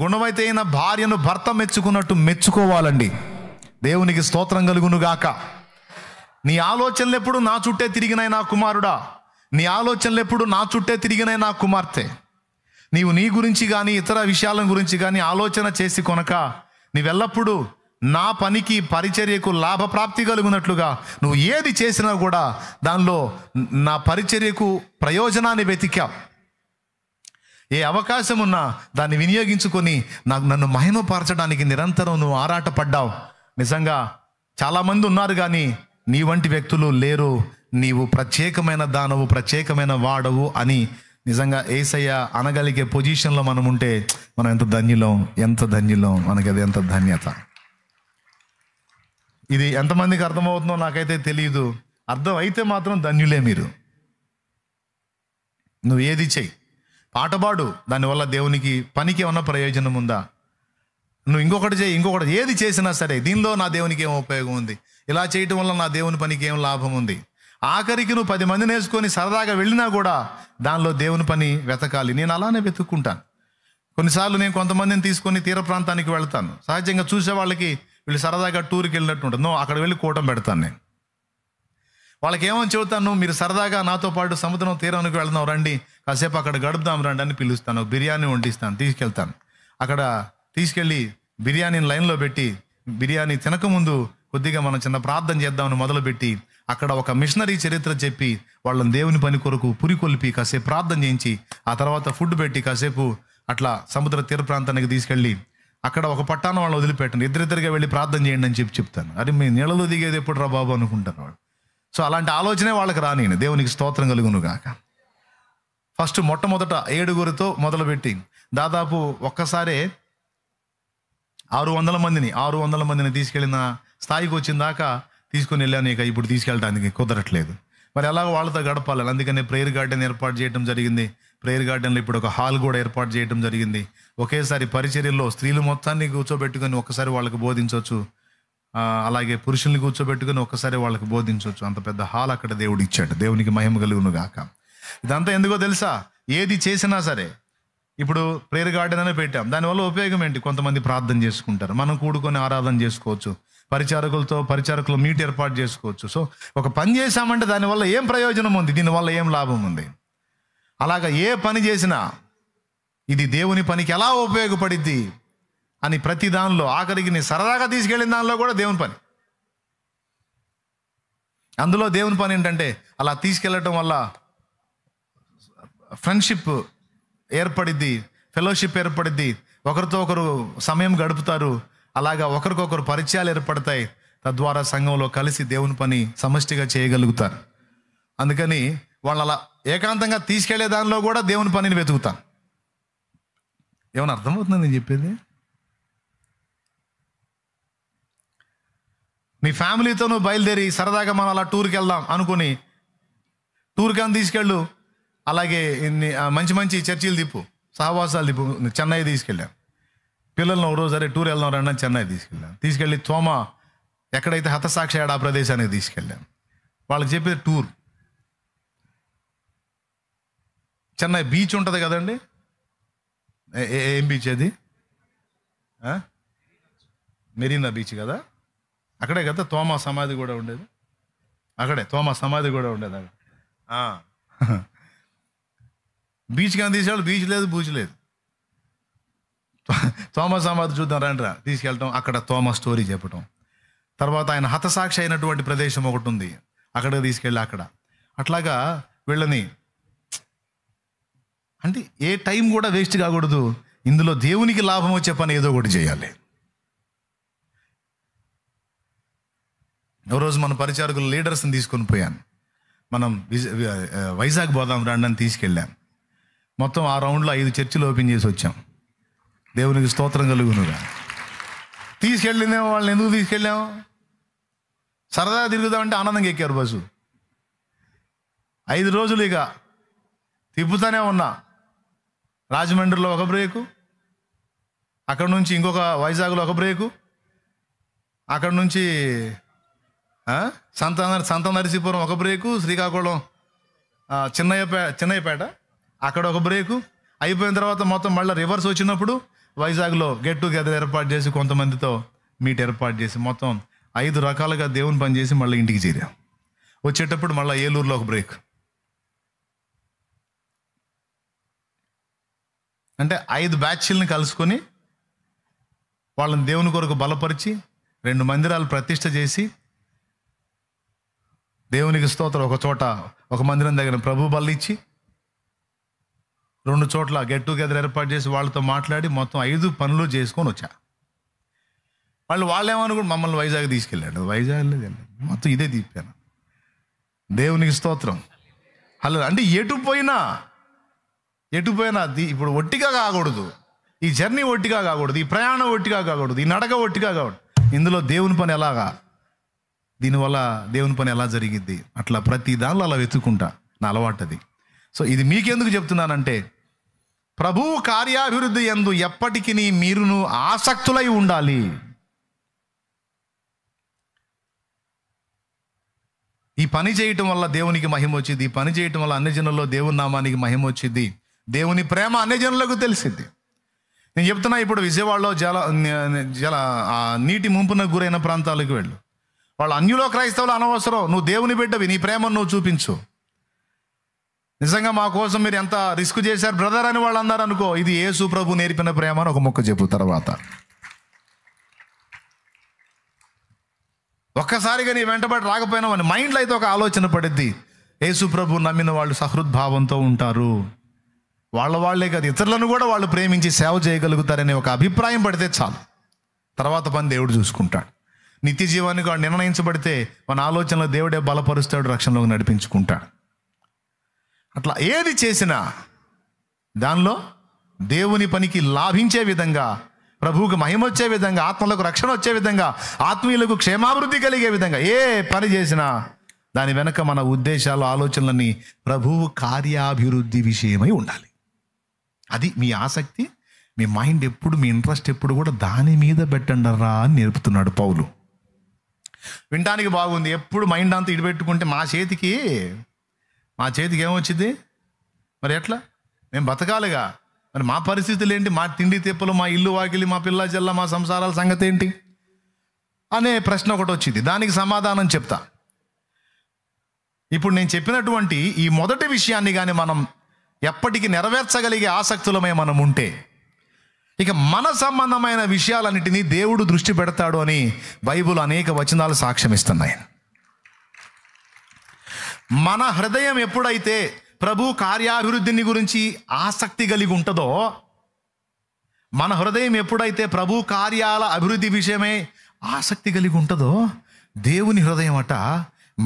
గుణవైతైన భార్యను భర్త మెచ్చుకున్నట్టు మెచ్చుకోవాలండి. దేవునికి స్తోత్రం కలుగునుగాక. నీ ఆలోచనలు ఎప్పుడు నా చుట్టే తిరిగినాయి నా కుమారుడా, నీ ఆలోచనలు ఎప్పుడు నా చుట్టే తిరిగినాయి నా కుమార్తె. నీవు నీ గురించి కానీ ఇతర విషయాల గురించి కానీ ఆలోచన చేసి కొనక నీవెల్లప్పుడూ నా పనికి పరిచర్యకు లాభప్రాప్తి కలుగునట్లుగా నువ్వు ఏది చేసినా కూడా దానిలో నా పరిచర్యకు ప్రయోజనాన్ని వెతికావు. ఏ అవకాశం ఉన్నా దాన్ని వినియోగించుకొని నన్ను మహిమపరచడానికి నిరంతరం నువ్వు ఆరాటపడ్డావు. నిజంగా చాలామంది ఉన్నారు కానీ నీ వంటి వ్యక్తులు లేరు. నీవు ప్రత్యేకమైన దానవు, ప్రత్యేకమైన వాడవు అని నిజంగా యేసయ్య అనగలిగే పొజిషన్లో మనం ఉంటే మనం ఎంత ధన్యులం, ఎంత ధన్యులం, మనకి అది ఎంత ధన్యత. ఇది ఎంతమందికి అర్థమవుతుందో నాకైతే తెలియదు. అర్థం అయితే మాత్రం ధన్యులే మీరు. నువ్వు ఏది చెయ్యి, పాట పాడు, దానివల్ల దేవునికి పనికి ఏమన్నా ప్రయోజనం ఉందా? నువ్వు ఇంకొకటి చేయి, ఇంకొకటి ఏది చేసినా సరే దీనిలో నా దేవునికి ఏం ఉపయోగం ఉంది, ఇలా చేయటం వల్ల నా దేవుని పనికి ఏం లాభం ఉంది. ఆఖరికి నువ్వు 10 మందిని వేసుకొని సరదాగా వెళ్ళినా కూడా దానిలో దేవుని పని వెతకాలి. నేను అలానే వెతుక్కుంటాను. కొన్నిసార్లు నేను కొంతమందిని తీసుకొని తీర ప్రాంతానికి వెళ్తాను. సహజంగా చూసే వాళ్ళకి వీళ్ళు సరదాగా టూర్కి వెళ్ళినట్టు ఉంటుంది. అక్కడ వెళ్ళి కూటం పెడతాను నేను. వాళ్ళకి ఏమని చెబుతాను, మీరు సరదాగా నాతో పాటు సముద్రం తీరానికి వెళ్దాం రండి, కాసేపు అక్కడ గడుపుదాం రండి అని పిలుస్తాను. బిర్యానీ వండిస్తాను, తీసుకెళ్తాను. అక్కడ తీసుకెళ్ళి బిర్యానీని లైన్లో పెట్టి బిర్యానీ తినకముందు కొద్దిగా మనం చిన్న ప్రార్థన చేద్దామని మొదలుపెట్టి అక్కడ ఒక మిషనరీ చరిత్ర చెప్పి వాళ్ళని దేవుని పని కొరకు పురికొల్పి కాసేపు ప్రార్థన చేయించి ఆ తర్వాత ఫుడ్ పెట్టి కాసేపు అట్లా సముద్ర తీర ప్రాంతానికి తీసుకెళ్ళి అక్కడ ఒక పట్టాన వాళ్ళని వదిలిపెట్టండి, ఇద్దరిద్దరిగా వెళ్ళి ప్రార్థన చేయండి అని చెప్తాను. అరే మీ నీళ్ళలో దిగేది ఎప్పుడు రా బాబు అనుకుంటారు వాళ్ళు. సో అలాంటి ఆలోచనే వాళ్ళకి రాని. దేవునికి స్తోత్రం కలుగును గాక. ఫస్ట్ మొట్టమొదట 7గురితో మొదలుపెట్టి దాదాపు ఒక్కసారే 600 మందిని తీసుకెళ్ళిన స్థాయికి వచ్చిన దాకా తీసుకుని వెళ్ళాను. ఇక ఇప్పుడు తీసుకెళ్ళడానికి కుదరట్లేదు. మరి అలాగ వాళ్ళతో గడపాలని అందుకని ప్రేయర్ గార్డెన్ ఏర్పాటు చేయడం జరిగింది. ప్రేయర్ గార్డెన్లో ఇప్పుడు ఒక హాల్ కూడా ఏర్పాటు చేయడం జరిగింది. ఒకేసారి పరిచర్యలో స్త్రీలు మొత్తాన్ని కూర్చోబెట్టుకొని ఒక్కసారి వాళ్ళకి బోధించవచ్చు, అలాగే పురుషుల్ని కూర్చోబెట్టుకొని ఒక్కసారి వాళ్ళకి బోధించవచ్చు. అంత పెద్ద హాల్ అక్కడ దేవుడు ఇచ్చాడు. దేవునికి మహిమ కలుగును గాక. ఇదంతా ఎందుకో తెలుసా? ఏది చేసినా సరే ఇప్పుడు ప్రేయర్ గార్డెన్ అనే పెట్టాం, దానివల్ల ఉపయోగం ఏంటి? కొంతమంది ప్రార్థన చేసుకుంటారు, మనం కూడుకొని ఆరాధన చేసుకోవచ్చు, పరిచారకులు మీట్ ఏర్పాటు చేసుకోవచ్చు. సో ఒక పని చేశామంటే దానివల్ల ఏం ప్రయోజనం ఉంది, దీనివల్ల ఏం లాభం ఉంది. అలాగా ఏ పని చేసినా ఇది దేవుని పనికి ఎలా ఉపయోగపడిద్ది అని ప్రతి దానిలో, ఆఖరికి నీ సరదాగా తీసుకెళ్ళిన దానిలో కూడా దేవుని పని. అందులో దేవుని పని ఏంటంటే అలా తీసుకెళ్ళటం వల్ల ఫ్రెండ్షిప్ ఏర్పడిద్ది, ఫెలోషిప్ ఏర్పడిద్ది, ఒకరితో ఒకరు సమయం గడుపుతారు, అలాగా ఒకరికొకరు పరిచయాలు ఏర్పడతాయి. తద్వారా సంఘంలో కలిసి దేవుని పని సమష్టిగా చేయగలుగుతారు. అందుకని వాళ్ళు అలా ఏకాంతంగా తీసుకెళ్లే దానిలో కూడా దేవుని పనిని వెతుకుతాను. ఏమైనా అర్థమవుతుంది నేను చెప్పేది? మీ ఫ్యామిలీతో నువ్వు బయలుదేరి సరదాగా మనం అలా టూర్కి వెళ్దాం అనుకుని టూర్కి అని తీసుకెళ్ళు, అలాగే మంచి మంచి చర్చిలు తిప్పు, సహవాసాలు తిప్పు. చెన్నై తీసుకెళ్ళాను పిల్లలను, ఒక రోజు అరే టూర్ వెళ్దాం రండి అని చెన్నై తీసుకెళ్ళి తోమ ఎక్కడైతే హతసాక్షి ఆ ప్రదేశానికి తీసుకెళ్ళాను. వాళ్ళకి చెప్పేది టూర్. చెన్నై బీచ్ ఉంటుంది కదండి, ఏం బీచ్ అది? మెరీనా బీచ్ కదా, అక్కడే కదా తోమా సమాధి కూడా ఉండేది. అక్కడే తోమా సమాధి కూడా ఉండేది అక్కడ. బీచ్ కానీ తీసేవాళ్ళు, బీచ్ లేదు బూచ్ లేదు. తోమా సమాధి చూద్దాం రండిరా తీసుకెళ్ళటం, అక్కడ తోమా స్టోరీ చెప్పటం. తర్వాత ఆయన హతసాక్షి అయినటువంటి ప్రదేశం ఒకటి ఉంది, అక్కడికి తీసుకెళ్ళి అక్కడ అట్లాగా వీళ్ళని, అంటే ఏ టైం కూడా వేస్ట్ కాకూడదు. ఇందులో దేవునికి లాభం వచ్చే పని ఏదో ఒకటి చేయాలి. ఓ రోజు మన పరిచారకులు లీడర్స్ని తీసుకొని పోయాను. మనం వైజాగ్ పోదాం రండి అని తీసుకెళ్ళాం. మొత్తం ఆ రౌండ్లో 5 చర్చిలు ఓపెన్ చేసి వచ్చాం. దేవునికి స్తోత్రం కలుగునుగా. తీసుకెళ్ళిందేమో వాళ్ళని ఎందుకు తీసుకెళ్ళాము? సరదాగా తిరుగుదామంటే ఆనందంగా ఎక్కారు బస్సు. 5 రోజులు ఇక తిప్పుతానే ఉన్నా. రాజమండ్రిలో ఒక బ్రేకు, అక్కడ నుంచి ఇంకొక వైజాగ్లో ఒక బ్రేకు, అక్కడ నుంచి సంత నరసీపురం ఒక బ్రేకు, శ్రీకాకుళం చిన్నయ్యపేట అక్కడ ఒక బ్రేకు అయిపోయిన తర్వాత మొత్తం మళ్ళీ రివర్స్ వచ్చినప్పుడు వైజాగ్లో గెట్ టుగెదర్ ఏర్పాటు చేసి కొంతమందితో మీట్ ఏర్పాటు చేసి మొత్తం 5 రకాలుగా దేవుని పని చేసి మళ్ళీ ఇంటికి చేరాం. వచ్చేటప్పుడు మళ్ళీ ఏలూరులో ఒక బ్రేక్. అంటే 5 బ్యాచ్ల్ని కలుసుకొని వాళ్ళని దేవుని కొరకు బలపరిచి 2 మందిరాలు ప్రతిష్ఠ చేసి దేవునికి స్తోత్రం. ఒక చోట ఒక మందిరం దగ్గర ప్రభు బల్ల ఇచ్చి 2 చోట్ల గెట్ టుగెదర్ ఏర్పాటు చేసి వాళ్ళతో మాట్లాడి మొత్తం 5 పనులు చేసుకొని వచ్చా. వాళ్ళేమనుకుంటు మమ్మల్ని వైజాగ్ తీసుకెళ్ళాడు. వైజాగ్ మొత్తం ఇదే తిప్పాను. దేవునికి స్తోత్రం. హలో. అంటే ఎటు పోయినా ఇప్పుడు ఒట్టిగా కాకూడదు, ఈ జర్నీ ఒట్టిగా కాకూడదు, ఈ ప్రయాణం ఒట్టిగా కాకూడదు, ఈ నడక ఒట్టిగా కాకూడదు. ఇందులో దేవుని పని ఎలాగా, దీనివల్ల దేవుని పని ఎలా జరిగిద్ది, అట్లా ప్రతి దానిలో అలా వెతుక్కుంటా. నా అలవాటు అది. సో ఇది మీకెందుకు చెప్తున్నానంటే, ప్రభువు కార్యాభివృద్ధి యందు ఎప్పటికీ మీరును ఆసక్తులై ఉండాలి. ఈ పని చేయటం వల్ల దేవునికి మహిమ వచ్చింది, ఈ పని చేయటం వల్ల అన్ని జనుల్లో దేవుని నామానికి మహిమ వచ్చింది, దేవుని ప్రేమ అన్ని జనులకు తెలిసింది. నేను చెప్తున్నా, ఇప్పుడు విజయవాడలో నీటి ముంపునకు గురైన ప్రాంతాలకు వెళ్ళు. వాళ్ళు అన్యులో క్రైస్తవులు అనవసరం, నువ్వు దేవుని బిడ్డవి, నీ ప్రేమను నువ్వు చూపించు. నిజంగా మా కోసం మీరు ఎంత రిస్క్ చేశారు బ్రదర్ అని వాళ్ళు అన్నారు అనుకో, ఇది యేసు ప్రభు నేర్పిన ప్రేమ అని ఒక మొక్క చెప్పు. తర్వాత ఒక్కసారిగా నీ వెంటబడి రాకపోయినా మన మైండ్లో అయితే ఒక ఆలోచన పడిద్ది, యేసు ప్రభు నమ్మిన వాళ్ళు సహృద్భావంతో ఉంటారు, వాళ్ళే కాదు ఇతరులను కూడా వాళ్ళు ప్రేమించి సేవ చేయగలుగుతారనే ఒక అభిప్రాయం పడితే చాలు. తర్వాత పని దేవుడు చూసుకుంటాడు. నిత్య జీవానికి వాడు నిర్ణయించబడితే మన ఆలోచనలో దేవుడే బలపరుస్తాడు, రక్షణలోకి నడిపించుకుంటాడు. అట్లా ఏది చేసినా దానిలో దేవుని పనికి లాభించే విధంగా, ప్రభువుకు మహిమ వచ్చే విధంగా, ఆత్మలకు రక్షణ వచ్చే విధంగా, ఆత్మీయులకు క్షేమాభివృద్ధి కలిగే విధంగా ఏ పని చేసినా దాని వెనక మన ఉద్దేశాలు, ఆలోచనలన్నీ ప్రభువు కార్యాభివృద్ధి విషయమై ఉండాలి. అది మీ ఆసక్తి, మీ మైండ్ ఎప్పుడు, మీ ఇంట్రెస్ట్ ఎప్పుడు కూడా దాని మీద పెట్టండరా అని నేర్పుతున్నాడు పౌలు. వినడానికి బాగుంది, ఎప్పుడు మైండ్ అంతా ఇడిపెట్టుకుంటే మా చేతికి ఏమొచ్చింది మరి? ఎట్లా మేము బతకాలిగా మరి? మా పరిస్థితులు ఏంటి? మా తిండి తిప్పలు, మా ఇల్లు వాకిలి, మా పిల్ల జల్ల, మా సంసారాల సంగతి ఏంటి అనే ప్రశ్న ఒకటి వచ్చింది. దానికి సమాధానం చెప్తా. ఇప్పుడు నేను చెప్పినటువంటి ఈ మొదటి విషయాన్ని కానీ మనం ఎప్పటికీ నెరవేర్చగలిగే ఆసక్తులమే మనం ఉంటే, ఇక మన సంబంధమైన విషయాలన్నిటినీ దేవుడు దృష్టి పెడతాడు అని బైబిల్ అనేక వచనాలు సాక్ష్యం ఇస్తున్నాయి. మన హృదయం ఎప్పుడైతే ప్రభు కార్యాభివృద్ధిని గురించి ఆసక్తి కలిగి ఉంటుందో, మన హృదయం ఎప్పుడైతే ప్రభు కార్యాల అభివృద్ధి విషయమే ఆసక్తి కలిగి ఉంటుందో, దేవుని హృదయం అట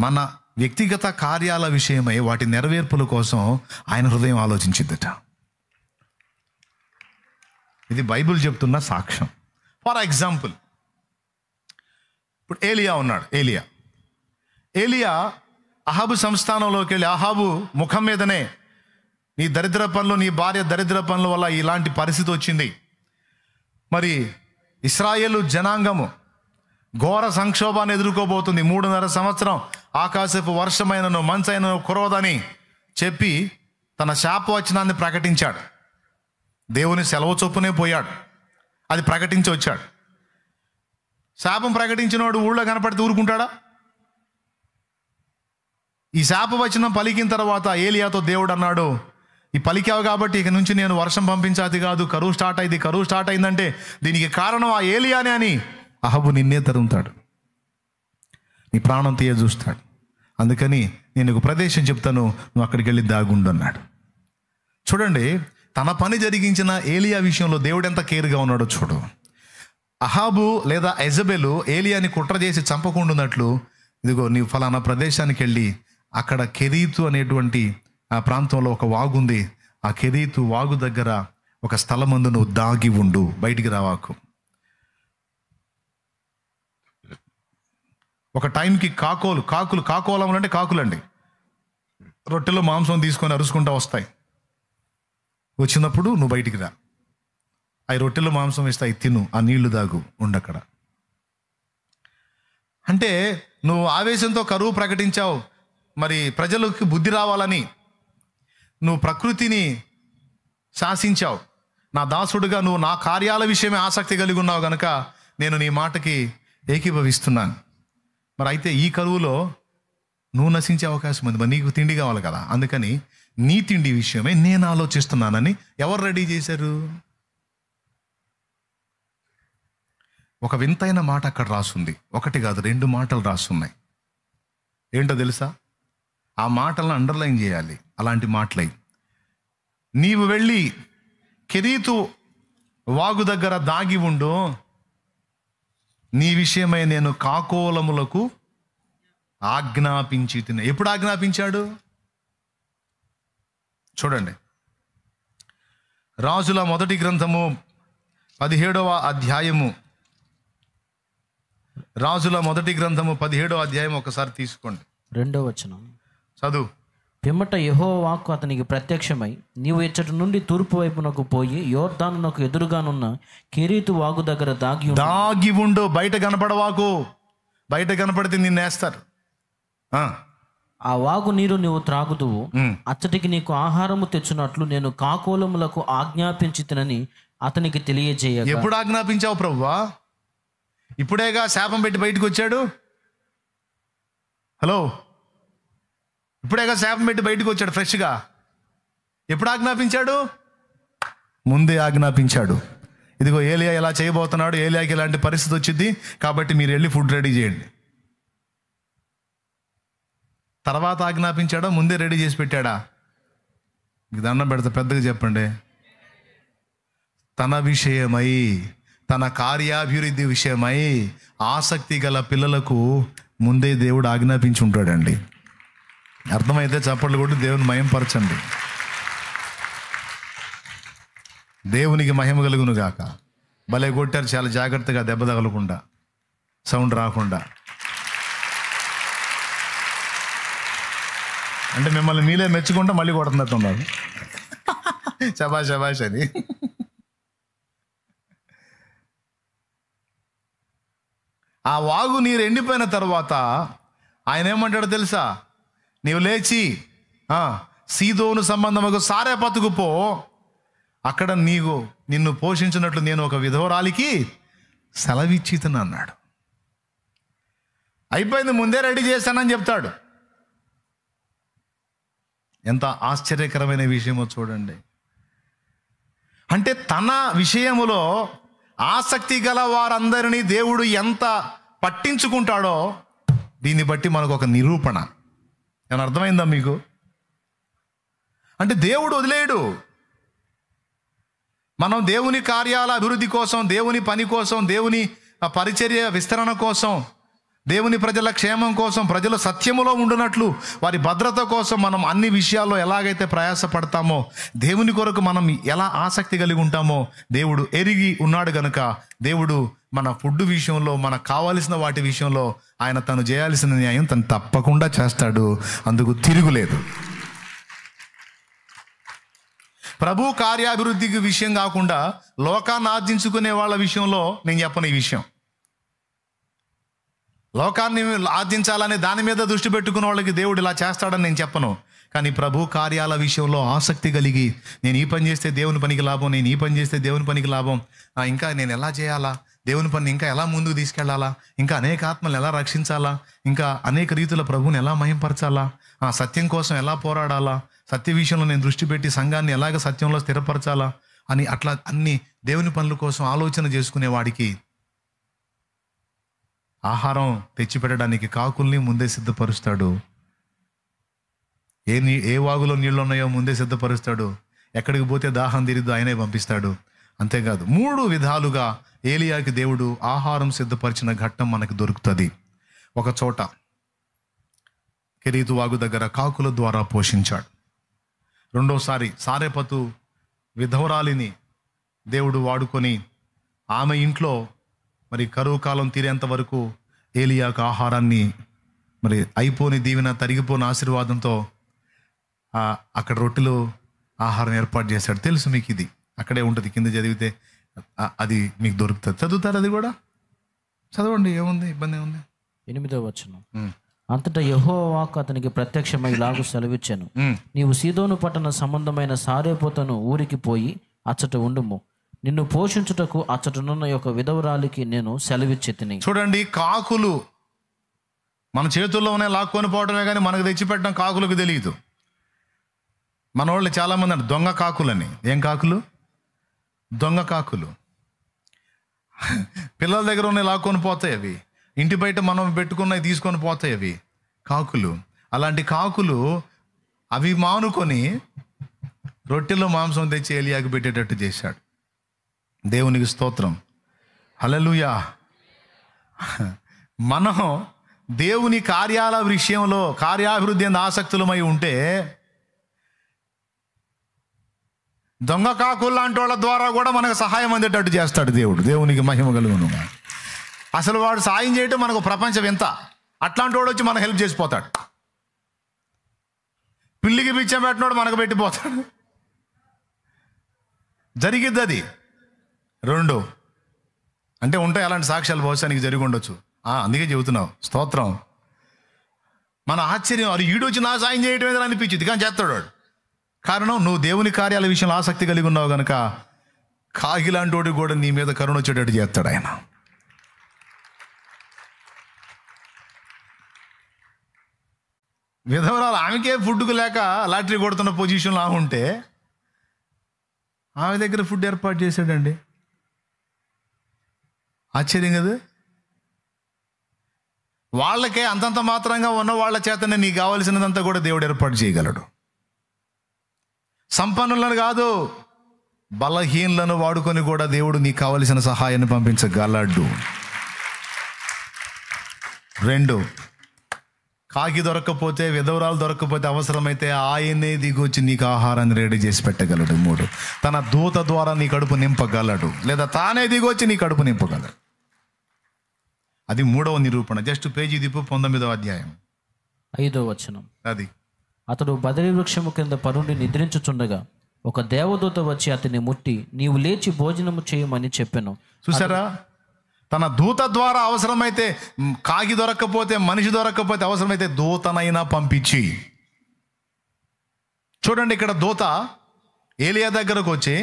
మన వ్యక్తిగత కార్యాల విషయమై వాటి నెరవేర్పుల కోసం ఆయన హృదయం ఆలోచించిద్దట. ఇది బైబిల్ చెప్తున్న సాక్ష్యం. ఫర్ ఎగ్జాంపుల్, ఇప్పుడు ఏలియా ఉన్నాడు. ఏలియా అహాబు సంస్థానంలోకి వెళ్ళి, అహాబు ముఖం మీదనే నీ దరిద్ర పనులు, నీ భార్య దరిద్ర పనుల వల్ల ఇలాంటి పరిస్థితి వచ్చింది, మరి ఇశ్రాయేలు జనాంగము ఘోర సంక్షోభాన్ని ఎదుర్కోబోతుంది, 3.5 సంవత్సరం ఆకాశపు వర్షమైనను మంచైనను కురవదని చెప్పి తన శాపవచనాన్ని ప్రకటించాడు. దేవుని సెలవు చొప్పునే పోయాడు, అది ప్రకటించి వచ్చాడు. శాపం ప్రకటించినవాడు ఊళ్ళో కనపడితే ఊరుకుంటాడా? ఈ శాపవచనం పలికిన తర్వాత ఏలియాతో దేవుడు అన్నాడు, ఈ పలికావు కాబట్టి ఇక నుంచి నేను వర్షం పంపించాది కాదు, కరువు స్టార్ట్ అయిందంటే దీనికి కారణం ఆ ఏలియానే అని అహాబు నిన్నే తరుముతాడు, నీ ప్రాణం తీయ చూస్తాడు. అందుకని నేను ఒక ప్రదేశం చెప్తాను, నువ్వు అక్కడికి వెళ్ళి దాగుండు అన్నాడు. చూడండి, తన పని జరిగించిన ఏలియా విషయంలో దేవుడు ఎంత కేర్గా ఉన్నాడో చూడు. అహాబు లేదా యెజబెలు ఏలియాని కుట్ర చేసి చంపకుండున్నట్లు, ఇదిగో నీవు ఫలానా ప్రదేశానికి వెళ్ళి అక్కడ కెరీతు అనేటువంటి ఆ ప్రాంతంలో ఒక వాగు ఉంది, ఆ కెరీతు వాగు దగ్గర ఒక స్థలమందు నువ్వు దాగి ఉండు, బయటికి రావాకు. ఒక టైంకి కాకోలములు అంటే కాకులండి, రొట్టెలో మాంసం తీసుకొని అరుచుకుంటూ వస్తాయి. వచ్చినప్పుడు నువ్వు బయటికి రా, అవి రొట్టెలు మాంసం ఇస్తే అవి తిను, ఆ నీళ్లు దాగు ఉండక్కడ. అంటే నువ్వు ఆవేశంతో కరువు ప్రకటించావు, మరి ప్రజలకు బుద్ధి రావాలని నువ్వు ప్రకృతిని శాసించావు. నా దాసుడుగా నువ్వు నా కార్యాల విషయమే ఆసక్తి కలిగి ఉన్నావు కనుక నేను నీ మాటకి ఏకీభవిస్తున్నాను. మరి అయితే ఈ కరువులో నువ్వు నశించే అవకాశం ఉంది, మరి నీకు తిండి కావాలి కదా, అందుకని నీ తిండి విషయమే నేను ఆలోచిస్తున్నానని ఎవరు రెడీ చేశారు? ఒక వింతైన మాట అక్కడ రాసుంది. ఒకటి కాదు, 2 మాటలు రాసున్నాయి. ఏంటో తెలుసా? ఆ మాటలను అండర్లైన్ చేయాలి. అలాంటి మాటలై, నీవు వెళ్ళి కెరీతు వాగు దగ్గర దాగి ఉండు, నీ విషయమై నేను కాకోలములకు ఆజ్ఞాపించి తిన. ఎప్పుడు ఆజ్ఞాపించాడు? చూడండి, రాజుల మొదటి గ్రంథము 17వ అధ్యాయము, రాజుల మొదటి గ్రంథము 17వ అధ్యాయం ఒకసారి తీసుకోండి. 2వ వచనం చదువు. పిమ్మట యెహోవా వాక్కు అతనికి ప్రత్యక్షమై, నీవు ఇచ్చటి నుండి తూర్పు వైపునకు పోయి యోర్దానునకు ఎదురుగానున్న కెరీతు వాగు దగ్గర దాగి ఉండు. బయట కనపడవాకు, బయట కనపడితే నిన్నేస్తారు. ఆ వాగు నీరు నీవు త్రాగుదువు, అచ్చటికి నీకు ఆహారము తెచ్చునట్లు నేను కాకోలములకు ఆజ్ఞాపించితినని అతనికి తెలియజేయ. ఎప్పుడు ఆజ్ఞాపించావు ప్రభువా? ఇప్పుడేగా శాపం పెట్టి బయటకు వచ్చాడు. హలో, ఇప్పుడేగా శాపం పెట్టి బయటకు వచ్చాడు ఫ్రెష్గా. ఎప్పుడు ఆజ్ఞాపించాడు? ముందే ఆజ్ఞాపించాడు. ఇదిగో ఏలియా ఇలా చేయబోతున్నాడు, ఏలియాకి ఇలాంటి పరిస్థితి వచ్చింది, కాబట్టి మీరు వెళ్ళి ఫుడ్ రెడీ చేయండి. తర్వాత ఆజ్ఞాపించాడా? ముందే రెడీ చేసి పెట్టాడా? మీకు దండం పెడతా, పెద్దగా చెప్పండి. తన విషయమై, తన కార్యాభివృద్ధి విషయమై ఆసక్తి గల పిల్లలకు ముందే దేవుడు ఆజ్ఞాపించి ఉంటాడండి. అర్థమైతే చప్పట్లు కొట్టి దేవుని మహిమపరచండి. దేవునికి మహిమ కలుగును గాక. భలే కొట్టారు, చాలా జాగ్రత్తగా, దెబ్బ తగలకుండా, సౌండ్ రాకుండా. అంటే మిమ్మల్ని మీలే మెచ్చుకుంటా మళ్ళీ కొడుతున్నట్టున్నారు. శబాష్ శబాష్ అని. ఆ వాగు నీరు ఎండిపోయిన తర్వాత ఆయన ఏమంటాడో తెలుసా? నీవు లేచి సీదోను సంబంధముకు సారెపతుకు పో, అక్కడ నిన్ను పోషించినట్లు నేను ఒక విధవరాలికి సెలవిచ్చితను అన్నాడు. అయిపోయింది, ముందే రెడీ చేశానని చెప్తాడు. ఎంత ఆశ్చర్యకరమైన విషయమో చూడండి. అంటే తన విషయములో ఆసక్తి గల వారందరినీ దేవుడు ఎంత పట్టించుకుంటాడో దీన్ని బట్టి మనకు ఒక నిరూపణ. ఏమన్నా అర్థమైందా మీకు? అంటే దేవుడు వదిలేయడు. మనం దేవుని కార్యాల అభివృద్ధి కోసం, దేవుని పని కోసం, దేవుని పరిచర్య విస్తరణ కోసం, దేవుని ప్రజల క్షేమం కోసం, ప్రజల సత్యములో ఉండునట్లు వారి భద్రత కోసం మనం అన్ని విషయాల్లో ఎలాగైతే ప్రయాసపడతామో, దేవుని కొరకు మనం ఎలా ఆసక్తి కలిగి ఉంటామో దేవుడు ఎరిగి ఉన్నాడు గనుక దేవుడు మన ఫుడ్ విషయంలో, మనకు కావాల్సిన వాటి విషయంలో ఆయన తను చేయాల్సిన న్యాయం తను తప్పకుండా చేస్తాడు. అందుకు తిరుగులేదు. ప్రభు కార్యాభివృద్ధికి విషయం కాకుండా లోకాన్ని ఆర్జించుకునే వాళ్ళ విషయంలో నేను చెప్పను ఈ విషయం. లోకాన్ని ఆర్జించాలని దాని మీద దృష్టి పెట్టుకున్న వాళ్ళకి దేవుడు ఇలా చేస్తాడని నేను చెప్పను. కానీ ప్రభు కార్యాల విషయంలో ఆసక్తి కలిగి, నేను ఈ పని చేస్తే దేవుని పనికి లాభం, నేను ఈ పని చేస్తే దేవుని పనికి లాభం, ఇంకా నేను ఎలా చేయాలా, దేవుని పని ఇంకా ఎలా ముందుకు తీసుకెళ్లాలా, ఇంకా అనేక ఆత్మలు ఎలా రక్షించాలా, ఇంకా అనేక రీతుల ప్రభువుని ఎలా మహింపరచాలా, సత్యం కోసం ఎలా పోరాడాలా, సత్య విషయంలో నేను దృష్టి పెట్టి సంఘాన్ని ఎలాగ సత్యంలో స్థిరపరచాలా అని అట్లా అన్ని దేవుని పనుల కోసం ఆలోచన చేసుకునే వాడికి ఆహారం తెచ్చిపెట్టడానికి కాకుల్ని ముందే సిద్ధపరుస్తాడు. ఏ వాగులో నీళ్ళు ఉన్నాయో ముందే సిద్ధపరుస్తాడు. ఎక్కడికి పోతే దాహం తీరిద్దో ఆయనే పంపిస్తాడు. అంతేకాదు 3 విధాలుగా ఏలియాకి దేవుడు ఆహారం సిద్ధపరిచిన ఘట్టం మనకు దొరుకుతుంది. ఒక చోట కెరీతు వాగు దగ్గర కాకుల ద్వారా పోషించాడు. రెండోసారి సారెపతు విధవరాలిని దేవుడు వాడుకొని ఆమె ఇంట్లో మరి కరువు కాలం తీరేంత వరకు ఏలియాకు ఆహారాన్ని, మరి అయిపోని దీవెన, తరిగిపోని ఆశీర్వాదంతో అక్కడ రొట్టెలు ఆహారం ఏర్పాటు చేశాడు. తెలుసు మీకు, ఇది అక్కడే ఉంటుంది, కింద చదివితే అది మీకు దొరుకుతుంది. చదువుతారు అది కూడా, చదవండి, ఏముంది, ఇబ్బంది ఏముంది. 8వ వచనం. అంతటా యెహోవా వాక్కు అతనికి ప్రత్యక్షమై ఇలాగు సెలవిచ్చాను, నీవు సీదోను పట్టణ సంబంధమైన సారేపోతను ఊరికి పోయి అచ్చట ఉండుము, నిన్ను పోషించుటకు అచ్చటనున్న యొక్క విధవరాలికి నేను సెలవిచ్చెతిని. చూడండి, కాకులు మన చేతుల్లోనే లాక్కొని పోవడమే కానీ మనకు తెచ్చిపెట్టడం కాకులకు తెలియదు. మన వాళ్ళు చాలామంది అంటే దొంగ కాకులని. ఏం కాకులు? దొంగ కాకులు. పిల్లల దగ్గర ఉన్నాయి లాక్కొని పోతాయి అవి, ఇంటి బయట మనం పెట్టుకున్నవి తీసుకొని పోతాయి అవి కాకులు. అలాంటి కాకులు అవి మానుకొని రొట్టెలో మాంసం తెచ్చి ఏలియాకి పెట్టేటట్టు చేశాడు. దేవునికి స్తోత్రం, హల్లెలూయా. మనం దేవుని కార్యాల విషయంలో కార్యాభివృద్ధి అందు ఆసక్తులమై ఉంటే దొంగ కాకులు లాంటి వాళ్ళ ద్వారా కూడా మనకు సహాయం అందేటట్టు చేస్తాడు దేవుడు. దేవునికి మహిమ కలుగును. అసలు వాడు సాయం చేయటం మనకు ప్రపంచం ఎంత. అట్లాంటి వాడు వచ్చి మనకు హెల్ప్ చేసిపోతాడు. పిల్లికి బిచ్చం పెట్టినోడు మనకు పెట్టిపోతాడు. జరిగిద్ది అది. 2 అంటే ఉంటాయి అలాంటి సాక్ష్యాలు, బహుశా నీకు జరిగి ఉండొచ్చు. అందుకే చెబుతున్నావు. స్తోత్రం. మన ఆశ్చర్యం, అది ఈడొచ్చి నా సాయం చేయటం ఏదో అనిపించింది, కానీ చేస్తాడు వాడు. కారణం, నువ్వు దేవుని కార్యాల విషయంలో ఆసక్తి కలిగి ఉన్నావు కనుక కాగిలాంటి వాడు కూడా నీ మీద కరుణ వచ్చేటట్టు చేస్తాడు ఆయన. విధవరాలు ఆమెకే ఫుడ్కు లేక లాటరీ కొడుతున్న పొజిషన్లో ఆమె ఉంటే ఆమె దగ్గర ఫుడ్ ఏర్పాటు చేశాడండి. ఆశ్చర్యం కదా. వాళ్ళకే అంతంత మాత్రంగా ఉన్న వాళ్ళ చేతనే నీకు కావాల్సినదంతా కూడా దేవుడు ఏర్పాటు చేయగలడు. సంపన్నులను కాదు, బలహీనులను వాడుకొని కూడా దేవుడు నీకు కావలసిన సహాయాన్ని పంపించగలడు. 2, కాకి దొరక్కపోతే, విధవరాలు దొరక్కపోతే అవసరమైతే ఆయనే దిగొచ్చి నీకు ఆహారాన్ని రెడీ చేసి పెట్టగలడు. 3, తన దూత ద్వారా నీ కడుపు నింపగలడు, లేదా తానే దిగొచ్చి నీ కడుపు నింపగలడు. అది 3వ నిరూపణ. జస్ట్ పేజీ దిప్పు 19వ అధ్యాయం 5వ వచనం. అది, అతడు బదరి వృక్షము కింద పరుండి నిద్రించుచుండగా ఒక దేవదూత వచ్చి అతన్ని ముట్టి, నీవు లేచి భోజనము చేయమని చెప్పెను. చూసారా, తన దూత ద్వారా అవసరమైతే, కాకి దొరక్కపోతే, మనిషి దొరక్కపోతే అవసరమైతే దూతనైనా పంపించి. చూడండి, ఇక్కడ దూత ఏలియా దగ్గరకు వచ్చి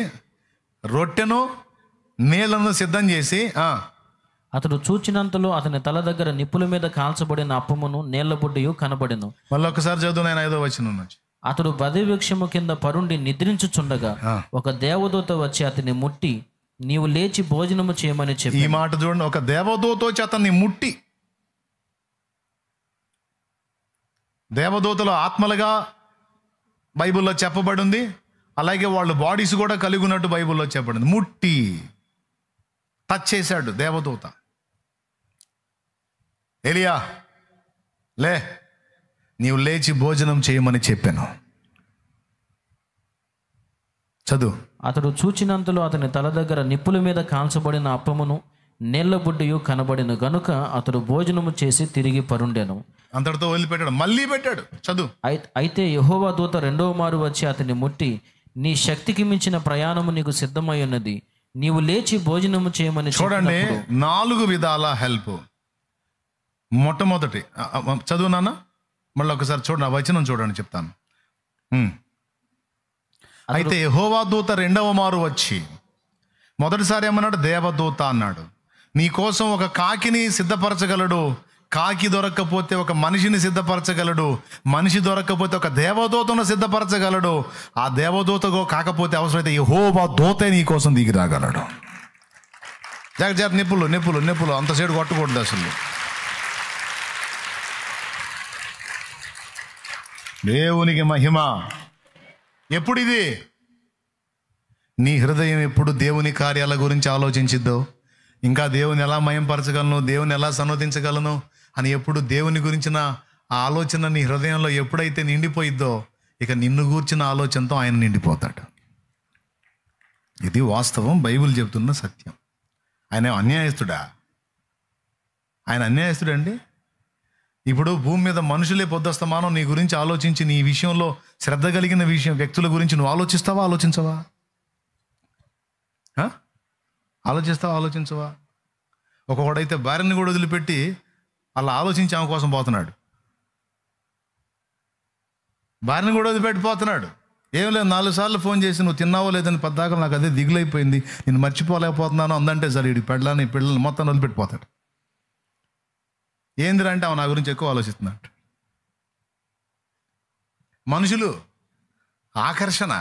రొట్టెను నీళ్లను సిద్ధం చేసి, అతడు చూచినంతలో అతని తల దగ్గర నిప్పుల మీద కాల్చబడిన అప్పమును నీళ్ల బుడ్డియు కనబడెను. మళ్ళీ ఒకసారి చదువు, నేను 5వ వచనం నుంచి. అతడు బదరి వృక్షము కింద పరుండి నిద్రించుచుండగా ఒక దేవదూత వచ్చి అతన్ని ముట్టి, నీవు లేచి భోజనము చేయమని చెప్పి. ఈ మాట చూడండి, ఒక దేవదూత వచ్చి అతన్ని ముట్టి. దేవదూతలు ఆత్మలుగా బైబిల్లో చెప్పబడింది, అలాగే వాళ్ళు బాడీస్ కూడా కలిగి ఉన్నట్టు బైబిల్లో చెప్పబడింది. ముట్టి టచ్ చేశాడు దేవదూత. ఏలియా లే, నీవు లేచి భోజనం చేయమని చెప్పాను. చదువు. అతడు చూచినంతలో అతని తల దగ్గర నిప్పుల మీద కాల్చబడిన అప్పమును నీళ్ల బుడ్డియు కనబడిన గనుక అతడు భోజనము చేసి తిరిగి పరుండెను. అంతటితో వదిలిపెట్టాడు, మళ్ళీ పెట్టాడు. చదువు. అయితే యెహోవా దూత 2వ మారు వచ్చి అతన్ని ముట్టి, నీ శక్తికి మించిన ప్రయాణము నీకు సిద్ధమై ఉన్నది, నీవు లేచి భోజనము చేయమని. చూడండి, 4 విధాల హెల్ప్. మొట్టమొదటి చదువు నాన్న, మళ్ళీ ఒకసారి చూడండి, ఆ వచనం చూడండి, చెప్తాను. అయితే యెహోవా దూత 2వ మారు వచ్చి, మొదటిసారి ఏమన్నాడు? దేవదూత అన్నాడు. నీ కోసం ఒక కాకిని సిద్ధపరచగలడు, కాకి దొరక్కపోతే ఒక మనిషిని సిద్ధపరచగలడు, మనిషి దొరక్కపోతే ఒక దేవదూతను సిద్ధపరచగలడు, ఆ దేవదూత కాకపోతే అవసరమైతే యెహోవా దూతే నీ కోసం దిగి రాగలడు. జాగ్రత్త, నిప్పులు నిప్పులు నిప్పులు అంతసేపు కొట్టకూడదు అసలు. దేవునికి మహిమ. ఎప్పుడు ఇది? నీ హృదయం ఎప్పుడు దేవుని కార్యాల గురించి ఆలోచించిద్దో, ఇంకా దేవుని ఎలా మయంపరచగలను, దేవుని ఎలా సన్నతించగలను అని ఎప్పుడు దేవుని గురించిన ఆ ఆలోచన నీ హృదయంలో ఎప్పుడైతే నిండిపోయిద్దో, ఇక నిన్ను గూర్చిన ఆలోచనతో ఆయన నిండిపోతాడు. ఇది వాస్తవం, బైబిల్ చెబుతున్న సత్యం. ఆయన అన్యాయస్తుడా? ఆయన అన్యాయస్తుడు అండి? ఇప్పుడు భూమి మీద మనుషులే పొద్దుస్తమానం నీ గురించి ఆలోచించి నీ విషయంలో శ్రద్ధ కలిగిన వ్యక్తుల గురించి నువ్వు ఆలోచించవా? ఆలోచించవా? ఒకడైతే భార్యని కూడా వదిలిపెట్టి అలా ఆలోచించి ఆమె కోసం పోతున్నాడు. భార్యని కూడా వదిలిపెట్టిపోతున్నాడు. ఏం లేదు, 4 సార్లు ఫోన్ చేసి నువ్వు తిన్నావో లేదని పద్దాక నాకు అదే దిగులైపోయింది, నేను మర్చిపోలేకపోతున్నాను అందంటే సరే వీడికి పిల్లల్ని మొత్తం వదిలిపెట్టిపోతాడు. ఏందిరంటే ఆమె నా గురించి ఎక్కువ ఆలోచిస్తున్నాడు. మనుషులు ఆకర్షణ,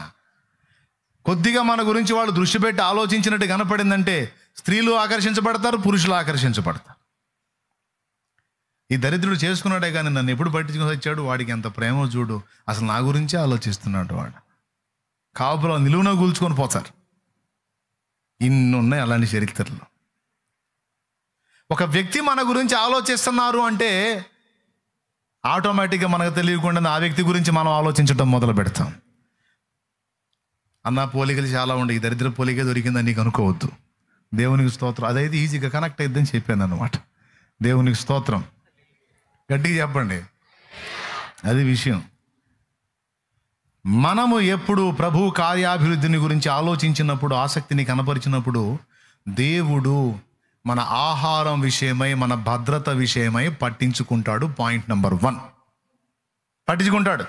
కొద్దిగా మన గురించి వాళ్ళు దృష్టి పెట్టి ఆలోచించినట్టు కనపడిందంటే స్త్రీలు ఆకర్షించబడతారు, పురుషులు ఆకర్షించబడతారు. ఈ దరిద్రుడు చేసుకున్నాడే కానీ నన్ను ఎప్పుడు పట్టించుకొని వచ్చాడు, వాడికి ఎంత ప్రేమ చూడు, అసలు నా గురించే ఆలోచిస్తున్నాడు వాడు. కాపులో నిలువున కూల్చుకొని పోతారు. ఇన్ని ఉన్నాయి అలాంటి చరిత్రలు. ఒక వ్యక్తి మన గురించి ఆలోచిస్తున్నారు అంటే ఆటోమేటిక్గా మనకు తెలియకుండా ఆ వ్యక్తి గురించి మనం ఆలోచించడం మొదలు పెడతాం. అన్న పోలికలు చాలా ఉండే, ఈ దరిద్ర పోలిక దొరికిందని నీకు అనుకోవద్దు. దేవునికి స్తోత్రం. అదైతే ఈజీగా కనెక్ట్ అయిద్దని చెప్పాను అన్నమాట. దేవునికి స్తోత్రం. గట్టిగా చెప్పండి. అది విషయం. మనము ఎప్పుడు ప్రభు కార్యాభివృద్ధిని గురించి ఆలోచించినప్పుడు, ఆసక్తిని కనపరిచినప్పుడు, దేవుడు మన ఆహారం విషయమై, మన భద్రత విషయమై పట్టించుకుంటాడు. Point number 1 పట్టించుకుంటాడు.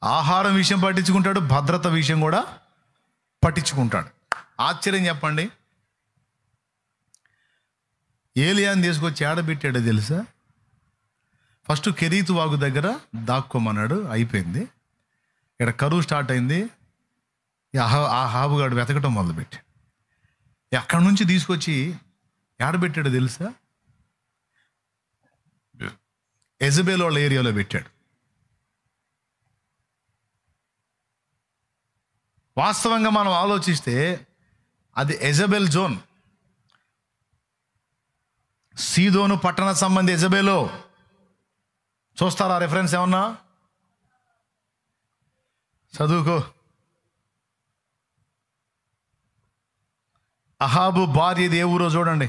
ఆహారం విషయం పట్టించుకుంటాడు, భద్రత విషయం కూడా పట్టించుకుంటాడు. ఆశ్చర్యం చెప్పండి, ఏలియాని తీసుకొచ్చి ఆడబెట్టాడో తెలుసా? ఫస్ట్ కెరీతు వాగు దగ్గర దాక్కోమన్నాడు, అయిపోయింది. ఇక్కడ కరువు స్టార్ట్ అయింది. ఆ హాబుగాడు వెతకటం మొదలుపెట్టి అక్కడి నుంచి తీసుకొచ్చి ఆడబెట్టాడో తెలుసా? ఎజబెల్ వాళ్ళ ఏరియాలో పెట్టాడు. వాస్తవంగా మనం ఆలోచిస్తే అది ఎజబెల్ జోన్. సీదోను పట్టణ సంబంధి ఎజబెలో. చూస్తారా రెఫరెన్స్ ఏమన్నా? చదువుకో. అహాబు భార్యది ఏ ఊరో చూడండి.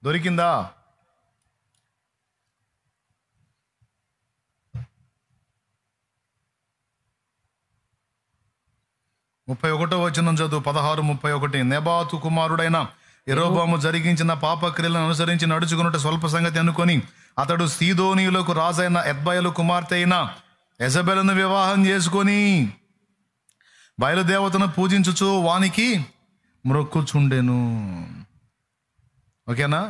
దొరికిందా? ముప్పై 31వ వచనం చదువు. 16:31. నెబాతు కుమారుడైన యెరోబోము జరిగించిన పాపక్రియలను అనుసరించి నడుచుకున్నట్టు స్వల్ప సంగతి అనుకొని అతడు సీదోనీయులకు రాజైన ఎద్బయలు కుమార్తె అయిన యెజబెలును వివాహం చేసుకొని బయలుదేవతను పూజించుచు వానికి మ్రొక్కుచుండెను. ఓకేనా?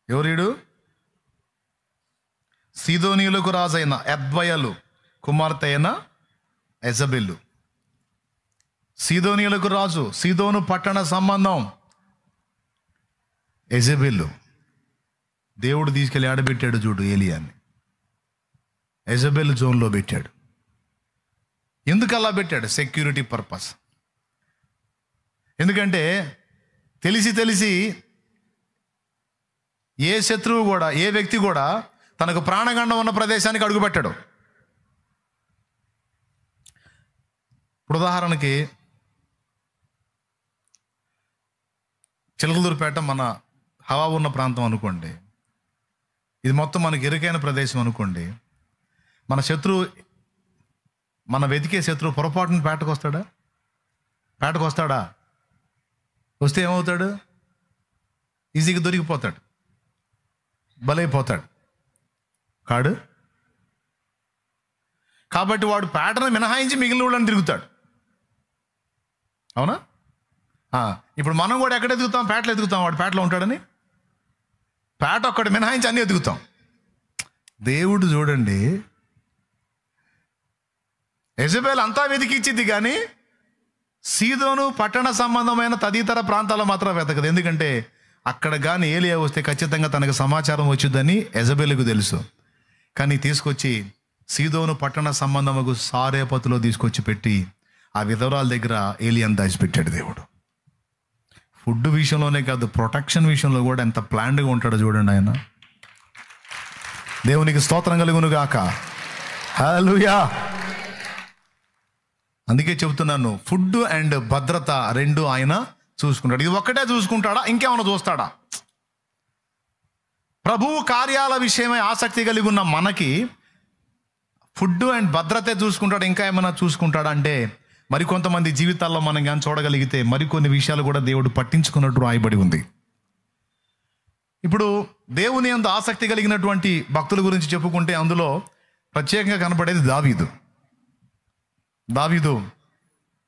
ఎవరీడు? సీదోనీయులకు రాజైన ఎద్బయలు కుమార్తె అయిన యెజబెలు. సీదోనీయులకు రాజు, సీదోను పట్టణ సంబంధం యెజబెలు. దేవుడు తీసుకెళ్ళి ఆడబెట్టాడు చూడు ఏలియాని. యెజబెల్ జోన్లో పెట్టాడు. ఎందుకు అలా పెట్టాడు? Security purpose. ఎందుకంటే తెలిసి ఏ శత్రువు కూడా, ఏ వ్యక్తి కూడా తనకు ప్రాణగండం ఉన్న ప్రదేశానికి అడుగుపెట్టాడు. ఇప్పుడు ఉదాహరణకి చిలకలూరుపేట మన హవా ఉన్న ప్రాంతం అనుకోండి. ఇది మొత్తం మనకి ఇరుకైన ప్రదేశం అనుకోండి. మన శత్రువు, మన వెతికే శత్రువు పొరపాటున పేటకు వస్తాడా? వస్తే ఏమవుతాడు? ఈజీగా దొరికిపోతాడు, బలైపోతాడు కాడు. కాబట్టి వాడు పేటను మినహాయించి మిగిలిన వాళ్ళని తిరుగుతాడు. అవునా? ఇప్పుడు మనం కూడా ఎక్కడ ఎదుగుతాం? పేటలో ఎదుగుతాం. వాడు పేటలో ఉంటాడని పేట ఒక్కటి మినహాయించి అన్నీ ఎదుగుతాం. దేవుడు చూడండి, యెజబెల్ అంతా వెతికిచ్చిద్ది కానీ సీదోను పట్టణ సంబంధమైన తదితర ప్రాంతాల్లో మాత్రం వెతకదు. ఎందుకంటే అక్కడ కానీ ఏలియా వస్తే ఖచ్చితంగా తనకు సమాచారం వచ్చిందని యెజబెలుకు తెలుసు. కానీ తీసుకొచ్చి సీదోను పట్టణ సంబంధముకు సారేపతులో తీసుకొచ్చి పెట్టి ఆ విధవరాల దగ్గర ఏలియాను దాచిపెట్టాడు దేవుడు. ఫుడ్ విషయంలోనే కాదు, ప్రొటెక్షన్ విషయంలో కూడా ఎంత ప్లాన్డ్గా ఉంటాడో చూడండి ఆయన. దేవునికి స్తోత్రం కలుగును గాక. హల్లెలూయా. అందుకే చెబుతున్నాను, ఫుడ్ అండ్ భద్రత రెండు ఆయన చూసుకుంటాడు. ఇది ఒక్కటే చూసుకుంటాడా? ఇంకేమైనా చూస్తాడా? ప్రభువు కార్యాల విషయమై ఆసక్తి కలిగి ఉన్న మనకి ఫుడ్ అండ్ భద్రతే చూసుకుంటాడు, ఇంకా ఏమైనా చూసుకుంటాడా అంటే మరికొంతమంది జీవితాల్లో మనం కానీ చూడగలిగితే మరికొన్ని విషయాలు కూడా దేవుడు పట్టించుకున్నట్టు రాయబడి ఉంది. ఇప్పుడు దేవుని యందు ఆసక్తి కలిగినటువంటి భక్తుల గురించి చెప్పుకుంటే అందులో ప్రత్యేకంగా కనపడేది దావీదు. దావీదు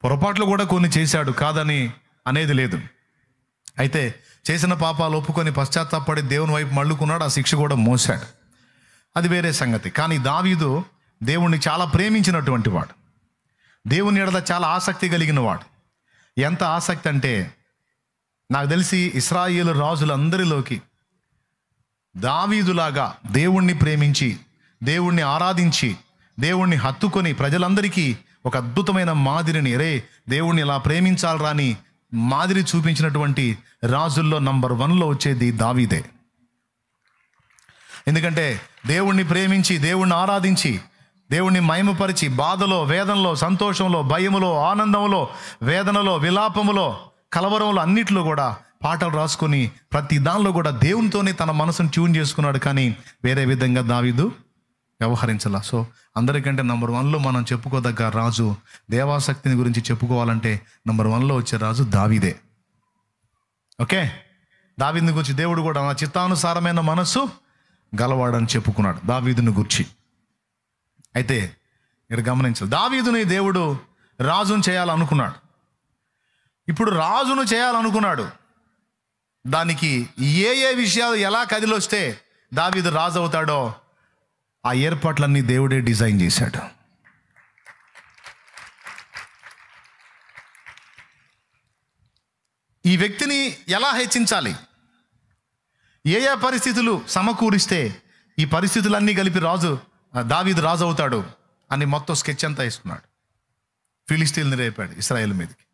పొరపాట్లు కూడా కొన్ని చేశాడు, కాదని అనేది లేదు. అయితే చేసిన పాపాలు ఒప్పుకొని పశ్చాత్తాపడి దేవుని వైపు మళ్ళుకున్నాడు, ఆ శిక్ష కూడా మోసాడు, అది వేరే సంగతి. కానీ దావీదు దేవుణ్ణి చాలా ప్రేమించినటువంటి వాడు, దేవుని ఎడల చాలా ఆసక్తి కలిగిన వాడు. ఎంత ఆసక్తి అంటే నాకు తెలిసి ఇశ్రాయేలు రాజులందరిలోకి దావీదులాగా దేవుణ్ణి ప్రేమించి, దేవుణ్ణి ఆరాధించి, దేవుణ్ణి హత్తుకొని ప్రజలందరికీ ఒక అద్భుతమైన మాదిరిని, దేవుణ్ణి ఇలా ప్రేమించాలరా అని మాదిరి చూపించినటువంటి రాజుల్లో నంబర్ 1లో వచ్చేది దావీదే. ఎందుకంటే దేవుణ్ణి ప్రేమించి, దేవుణ్ణి ఆరాధించి, దేవుణ్ణి మహిమపరిచి, బాధలో, వేదనలో, సంతోషంలో, భయములో, ఆనందంలో, వేదనలో, విలాపములో, కలవరంలో అన్నిట్లో కూడా పాటలు రాసుకొని ప్రతి దానిలో కూడా దేవునితోనే తన మనసును ట్యూన్ చేసుకున్నాడు. కానీ వేరే విధంగా దావీదు వ్యవహరించాల. సో అందరికంటే నంబర్ 1లో మనం చెప్పుకోదగ్గ రాజు, దేవాసక్తిని గురించి చెప్పుకోవాలంటే నంబర్ 1లో వచ్చే రాజు దావీదే. ఓకే, దావీదుని గురించి దేవుడు కూడా నా చిత్తానుసారమైన మనస్సు గలవాడని చెప్పుకున్నాడు దావీదుని గురించి. అయితే ఇక్కడ గమనించాలి, దావీదుని దేవుడు రాజును చేయాలనుకున్నాడు. ఇప్పుడు రాజును చేయాలనుకున్నాడు, దానికి ఏ ఏ విషయాలు ఎలా కదిలొస్తే దావీదు రాజు అవుతాడో ఆ ఏర్పాట్లన్నీ దేవుడే డిజైన్ చేశాడు. ఈ వ్యక్తిని ఎలా హెచ్చించాలి, ఏ ఏ పరిస్థితులు సమకూరిస్తే ఈ పరిస్థితులన్నీ కలిపి దావీదు రాజు అవుతాడు అని మొత్తం స్కెచ్ అంతా ఇస్తున్నాడు. ఫిలిస్తీన్లు రేపాడు ఇశ్రాయేల్ మీదకి,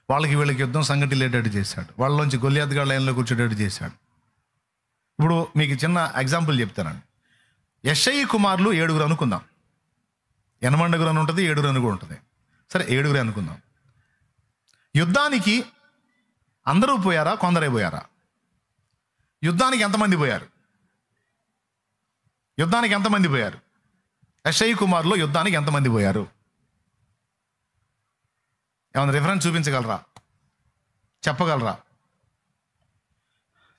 వాళ్ళకి వీళ్ళకి యుద్ధం సంగతి లేటట్టు చేశాడు, వాళ్ళలోంచి గొల్యాత్ గాడి లైన్లో కూర్చోటట్టు చేశాడు. ఇప్పుడు మీకు చిన్న ఎగ్జాంపుల్ చెప్తానండి. యెషయి కుమారులు 7 అనుకుందాం, ఎనమండగురు అని ఉంటుంది, 7 అని కూడా ఉంటుంది. సరే 7 అనుకుందాం. యుద్ధానికి అందరూ పోయారా, కొందరే పోయారా? యుద్ధానికి ఎంతమంది పోయారు? యుద్ధానికి ఎంతమంది పోయారు? యెషయి కుమారులు యుద్ధానికి ఎంతమంది పోయారు? ఏమైనా రిఫరెన్స్ చూపించగలరా, చెప్పగలరా?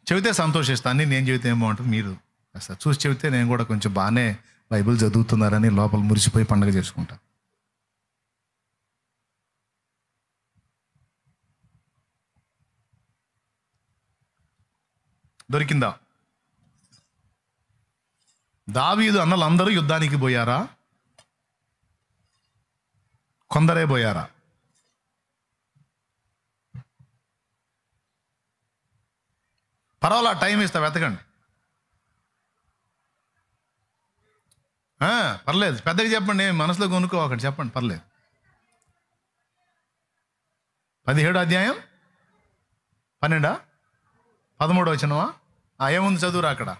చెబితే సంతోషిస్తాను, నేను చెబితే ఏమో ఉంటుంది, మీరు అసలు చూసి చెబితే నేను కూడా కొంచెం బాగానే బైబిల్ చదువుతున్నారని లోపల మురిసిపోయి పండుగ చేసుకుంటా. దొరికిందా? దావీదు అన్నలు అందరూ యుద్ధానికి పోయారా, కొందరే పోయారా? పర్వాలా, టైం ఇస్తా, వెతకండి. పర్లేదు, పెద్దగా చెప్పండి, మనసులో కొనుక్కోకండి, చెప్పండి, పర్లేదు. 17వ అధ్యాయం 12, 13 వచనమా? ఏముంది, చదువురా అక్కడ.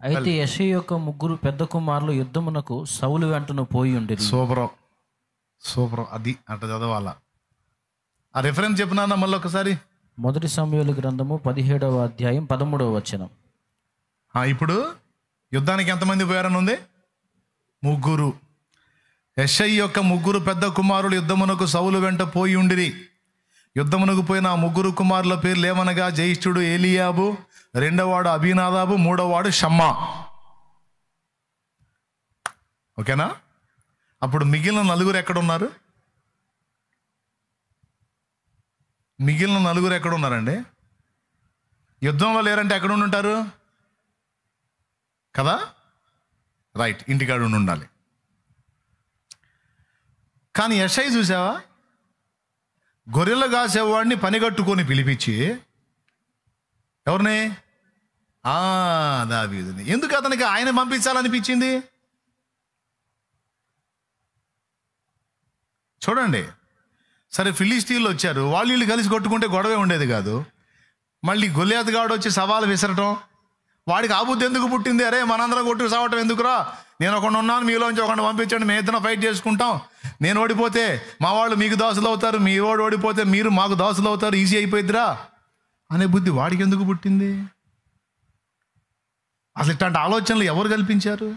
అయితే యెషయి యొక్క 3 పెద్ద కుమారులు యుద్ధమునకు సౌలు వెంటను పోయి ఉండేది. సూపర్, అది అట్లా చదవాలా. ఆ రిఫరెన్స్ చెప్పినా మళ్ళీ ఒకసారి. 1 సమూయేలు గ్రంథము 17వ అధ్యాయం 13వ వచనం. ఇప్పుడు యుద్ధానికి ఎంతమంది పోయారని ఉంది? 3. యెషయి యొక్క 3 పెద్ద కుమారులు యుద్ధమునకు సౌలు వెంట పోయి ఉండిరి. యుద్ధమునకు పోయిన ఆ 3 కుమారుల పేర్లు ఏమనగా, జ్యేష్ఠుడు ఏలియాబు, 2వాడు అబీనాదాబు, 3వాడు షమ్మా. ఓకేనా? అప్పుడు మిగిలిన 4 ఎక్కడున్నారు? మిగిలిన 4 ఎక్కడున్నారండి? యుద్ధంలో లేరంటే ఎక్కడ ఉంటారు కదా? రైట్, ఇంటికాడ ఉండాలి. కానీ యెషయి చూసావా, గొర్రెలు కాసేవాడిని పనిగట్టుకొని పిలిపించి, ఎవరిని? దావీదుని. ఎందుకు అతనికి ఆయన పంపించాలనిపించింది? చూడండి, సరే ఫిలిస్తీన్లు వచ్చారు, వాళ్ళు కలిసి కొట్టుకుంటే గొడవే ఉండేది కాదు. మళ్ళీ గొల్యాత్ గాడు వచ్చి సవాలు విసరటం, వాడికి ఆ బుద్ధి ఎందుకు పుట్టింది? అరే మనందరం కొట్టుకు సావటం ఎందుకురా, నేను ఒకడు ఉన్నాను, మీలోంచి ఒకడిని పంపించండి, మేము ఇద్దరం ఫైట్ చేసుకుంటాం, నేను ఓడిపోతే మా వాళ్ళు మీకు దాసులు అవుతారు, మీ వాడు ఓడిపోతే మీరు మాకు దాసులు అవుతారు, ఈజీ అయిపోయిద్దిరా అనే బుద్ధి వాడికి ఎందుకు పుట్టింది? అసలు ఇట్లాంటి ఆలోచనలు ఎవరు కల్పించారు?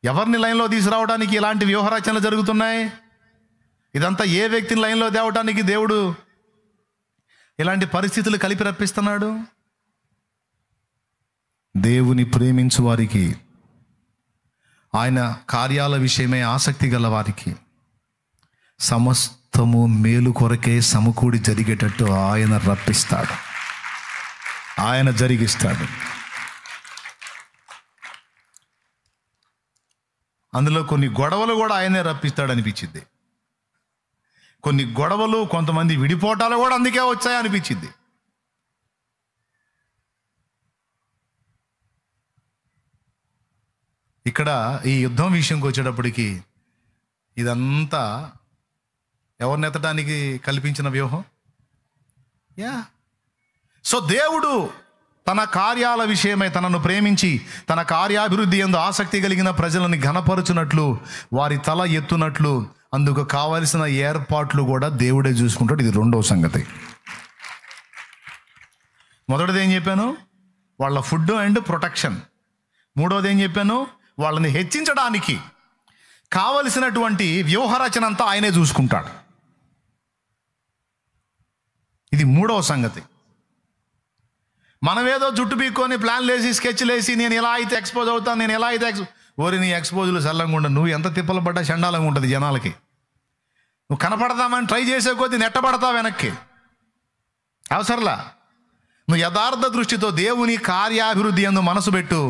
ఎవరిని లైన్లో తీసుకురావడానికి ఇలాంటి వ్యూహరచనలు జరుగుతున్నాయి? ఇదంతా ఏ వ్యక్తిని లైన్లో తేవటానికి దేవుడు ఇలాంటి పరిస్థితులు కలిపి రప్పిస్తున్నాడు? దేవుని ప్రేమించు వారికి, ఆయన కార్యాల విషయమై ఆసక్తి గల వారికి సమస్తము మేలు కొరకే సమకూడి జరిగేటట్టు ఆయన రప్పిస్తాడు, ఆయన జరిగిస్తాడు. అందులో కొన్ని గొడవలు కూడా ఆయనే రప్పిస్తాడు అనిపించింది. కొన్ని గొడవలు, కొంతమంది విడిపోటాలు కూడా అందుకే వచ్చాయి అనిపించింది. ఇక్కడ ఈ యుద్ధం విషయంకి వచ్చేటప్పటికి ఇదంతా ఎవరిని ఎత్తడానికి కల్పించిన వ్యూహం? సో దేవుడు తన కార్యాల విషయమై తనను ప్రేమించి తన కార్యాభివృద్ధి యందు ఆసక్తి కలిగిన ప్రజలను ఘనపరచునట్లు, వారి తల ఎత్తునట్లు అందుకు కావలసిన ఏర్పాట్లు కూడా దేవుడే చూసుకుంటాడు. ఇది రెండవ సంగతి. మొదటిది ఏం చెప్పాను? వాళ్ళ ఫుడ్ అండ్ ప్రొటెక్షన్. మూడవది ఏం చెప్పాను? వాళ్ళని హెచ్చించడానికి కావలసినటువంటి వ్యూహరచన అంతా ఆయనే చూసుకుంటాడు. ఇది మూడవ సంగతి. మనం ఏదో జుట్టు పీక్కొని ప్లాన్లు వేసి స్కెచ్లు వేసి నేను ఎలా అయితే ఎక్స్పోజ్ అవుతాను, నేను ఎలా అయితే ఓరి నీ ఎక్స్పోజులు చల్లంగా ఉండదు. నువ్వు ఎంత తిప్పలు పడ్డా చండాలంగా ఉంటుంది జనాలకి. నువ్వు కనపడదామని ట్రై చేసే కొద్దీ నెట్టబడతావు వెనక్కి. అవసరంలా. నువ్వు యథార్థ దృష్టితో దేవుని కార్యాభివృద్ధి యందు మనసు పెట్టు.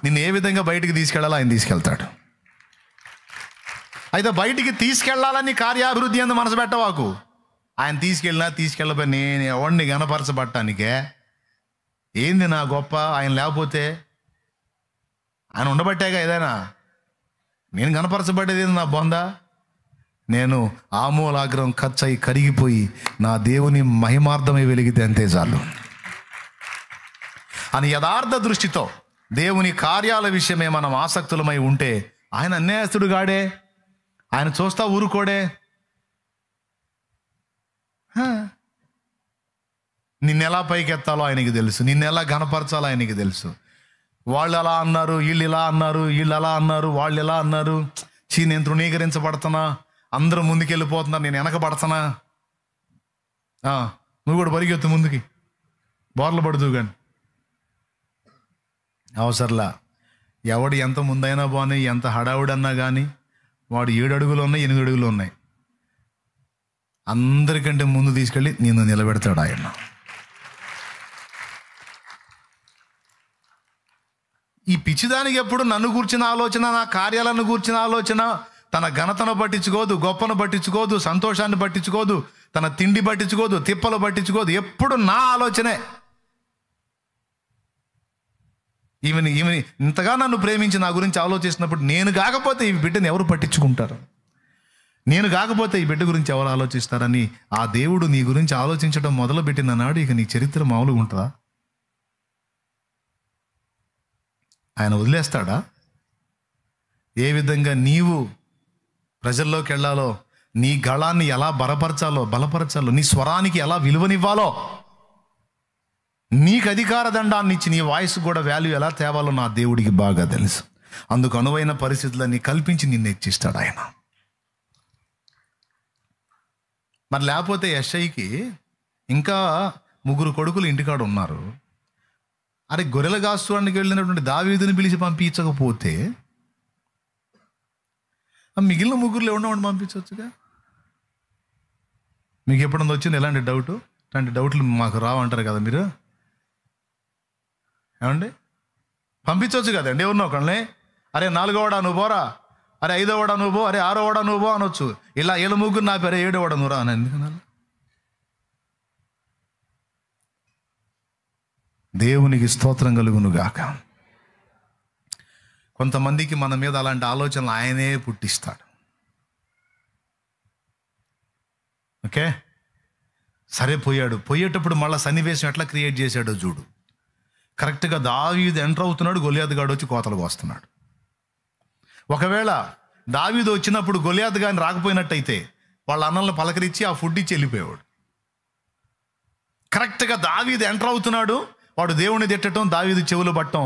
నిన్ను ఏ విధంగా బయటికి తీసుకెళ్లాలో ఆయన తీసుకెళ్తాడు. అయితే బయటికి తీసుకెళ్లాలని కార్యాభివృద్ధి యందు మనసు పెట్టవాకు. ఆయన తీసుకెళ్ళిపోయి నేను ఎవరిని గణపరచబట్టానికే ఏంది నా గొప్ప? ఆయన లేకపోతే, ఆయన ఉండబట్టేగా ఏదైనా. నేను గణపరచబడేది నా బొందా? నేను ఆమూలాగ్రం ఖర్చయి కరిగిపోయి నా దేవుని మహిమార్థమై వెలిగితే అంతే చాలు అని యథార్థ దృష్టితో దేవుని కార్యాల విషయమే మనం ఆసక్తులమై ఉంటే ఆయన అన్యాయస్తుడు గాడే. ఆయన చూస్తా ఊరుకోడే. నిన్నెలా పైకెత్తాలో ఆయనకి తెలుసు, నిన్నెలా ఘనపరచాలో ఆయనకి తెలుసు. వాళ్ళు అలా అన్నారు, వీళ్ళు ఇలా అన్నారు, వీళ్ళు అలా అన్నారు, వాళ్ళు ఇలా అన్నారు. నేను తృణీకరించబడుతున్నా, అందరూ ముందుకెళ్ళిపోతున్నారు, నేను వెనకబడుతున్నా. నువ్వు కూడా పరిగెత్తు ముందుకి, బోర్లు పడుతూ. కానీ అవసరంలా. ఎవడు ఎంత ముందైనా బాగున్నా, ఎంత హడావుడన్నా కానీ వాడు 7 అడుగులు ఉన్నాయి, 8 అడుగులు ఉన్నాయి. అందరికంటే ముందు తీసుకెళ్ళి నిన్ను నిలబెడతాడు ఆయన. ఈ పిచ్చిదానికి ఎప్పుడు నన్ను కూర్చిన ఆలోచన, నా కార్యాలను కూర్చిన ఆలోచన, తన ఘనతను పట్టించుకోదు, గొప్పను పట్టించుకోదు, సంతోషాన్ని పట్టించుకోదు, తన తిండి పట్టించుకోదు, తిప్పలు పట్టించుకోదు. ఎప్పుడు నా ఆలోచనే. ఈమెని ఇంతగా నన్ను ప్రేమించి నా గురించి ఆలోచిస్తున్నప్పుడు నేను కాకపోతే ఈ బిడ్డను ఎవరు పట్టించుకుంటారు? నేను కాకపోతే ఈ బిడ్డ గురించి ఎవరు ఆలోచిస్తారని ఆ దేవుడు నీ గురించి ఆలోచించడం మొదలుపెట్టిన నాడు ఇక నీ చరిత్ర మామూలుగా ఉంటుందా? ఆయన వదిలేస్తాడా? ఏ విధంగా నీవు ప్రజల్లోకి వెళ్ళాలో, నీ గళాన్ని ఎలా బలపరచాలో, నీ స్వరానికి ఎలా విలువనివ్వాలో, నీకు అధికార దండాన్ని ఇచ్చి నీ వాయిస్ కూడా వాల్యూ ఎలా తేవాలో నా దేవుడికి బాగా తెలుసు. అందుకు అనువైన పరిస్థితులన్నీ కల్పించి నిన్ను హెచ్చిస్తాడు ఆయన. మరి లేకపోతే యెషయికి ఇంకా 3 కొడుకులు ఇంటికాడ ఉన్నారు. అరే గొర్రెల కాసుకోవడానికి వెళ్ళినటువంటి దావీదుని పిలిచి పంపించకపోతే మిగిలిన 3 ఎవరినోడిని పంపించవచ్చుగా. మీకు ఎప్పుడన్నా వచ్చింది ఎలాంటి డౌట్? ఇలాంటి డౌట్లు మాకు రావంటారు కదా మీరు. ఏమండి, పంపించవచ్చు కదండి ఎవరినో ఒకళ్ళని. అరే 4వ నువ్వు పోరా, అరే 5వ నువ్వు పో, అరే 6వ నువ్వు పో అనొచ్చు. ఇలా 7 నా పేరు 7వ నువ్వు రా అని ఎందుకన్నా? దేవునికి స్తోత్రం కలుగును గాక. కొంతమందికి మన మీద అలాంటి ఆలోచనలు ఆయనే పుట్టిస్తాడు. ఓకే, సరే పోయేటప్పుడు మళ్ళీ సన్నివేశం ఎట్లా క్రియేట్ చేశాడో చూడు. కరెక్ట్గా దావీదు ఎంటర్ అవుతున్నాడు, గొలియాతు గాడు వచ్చి కోతలు కోస్తున్నాడు. ఒకవేళ దావీదు వచ్చినప్పుడు గొలియాతు కానీ రాకపోయినట్టయితే వాళ్ళ అన్నలను పలకరించి ఆ ఫుడ్ ఇచ్చి వెళ్ళిపోయేవాడు. కరెక్ట్గా దావీదు ఎంటర్ అవుతున్నాడు, వాడు దేవుడిని తిట్టడం, దావీదు చెవులు పట్టడం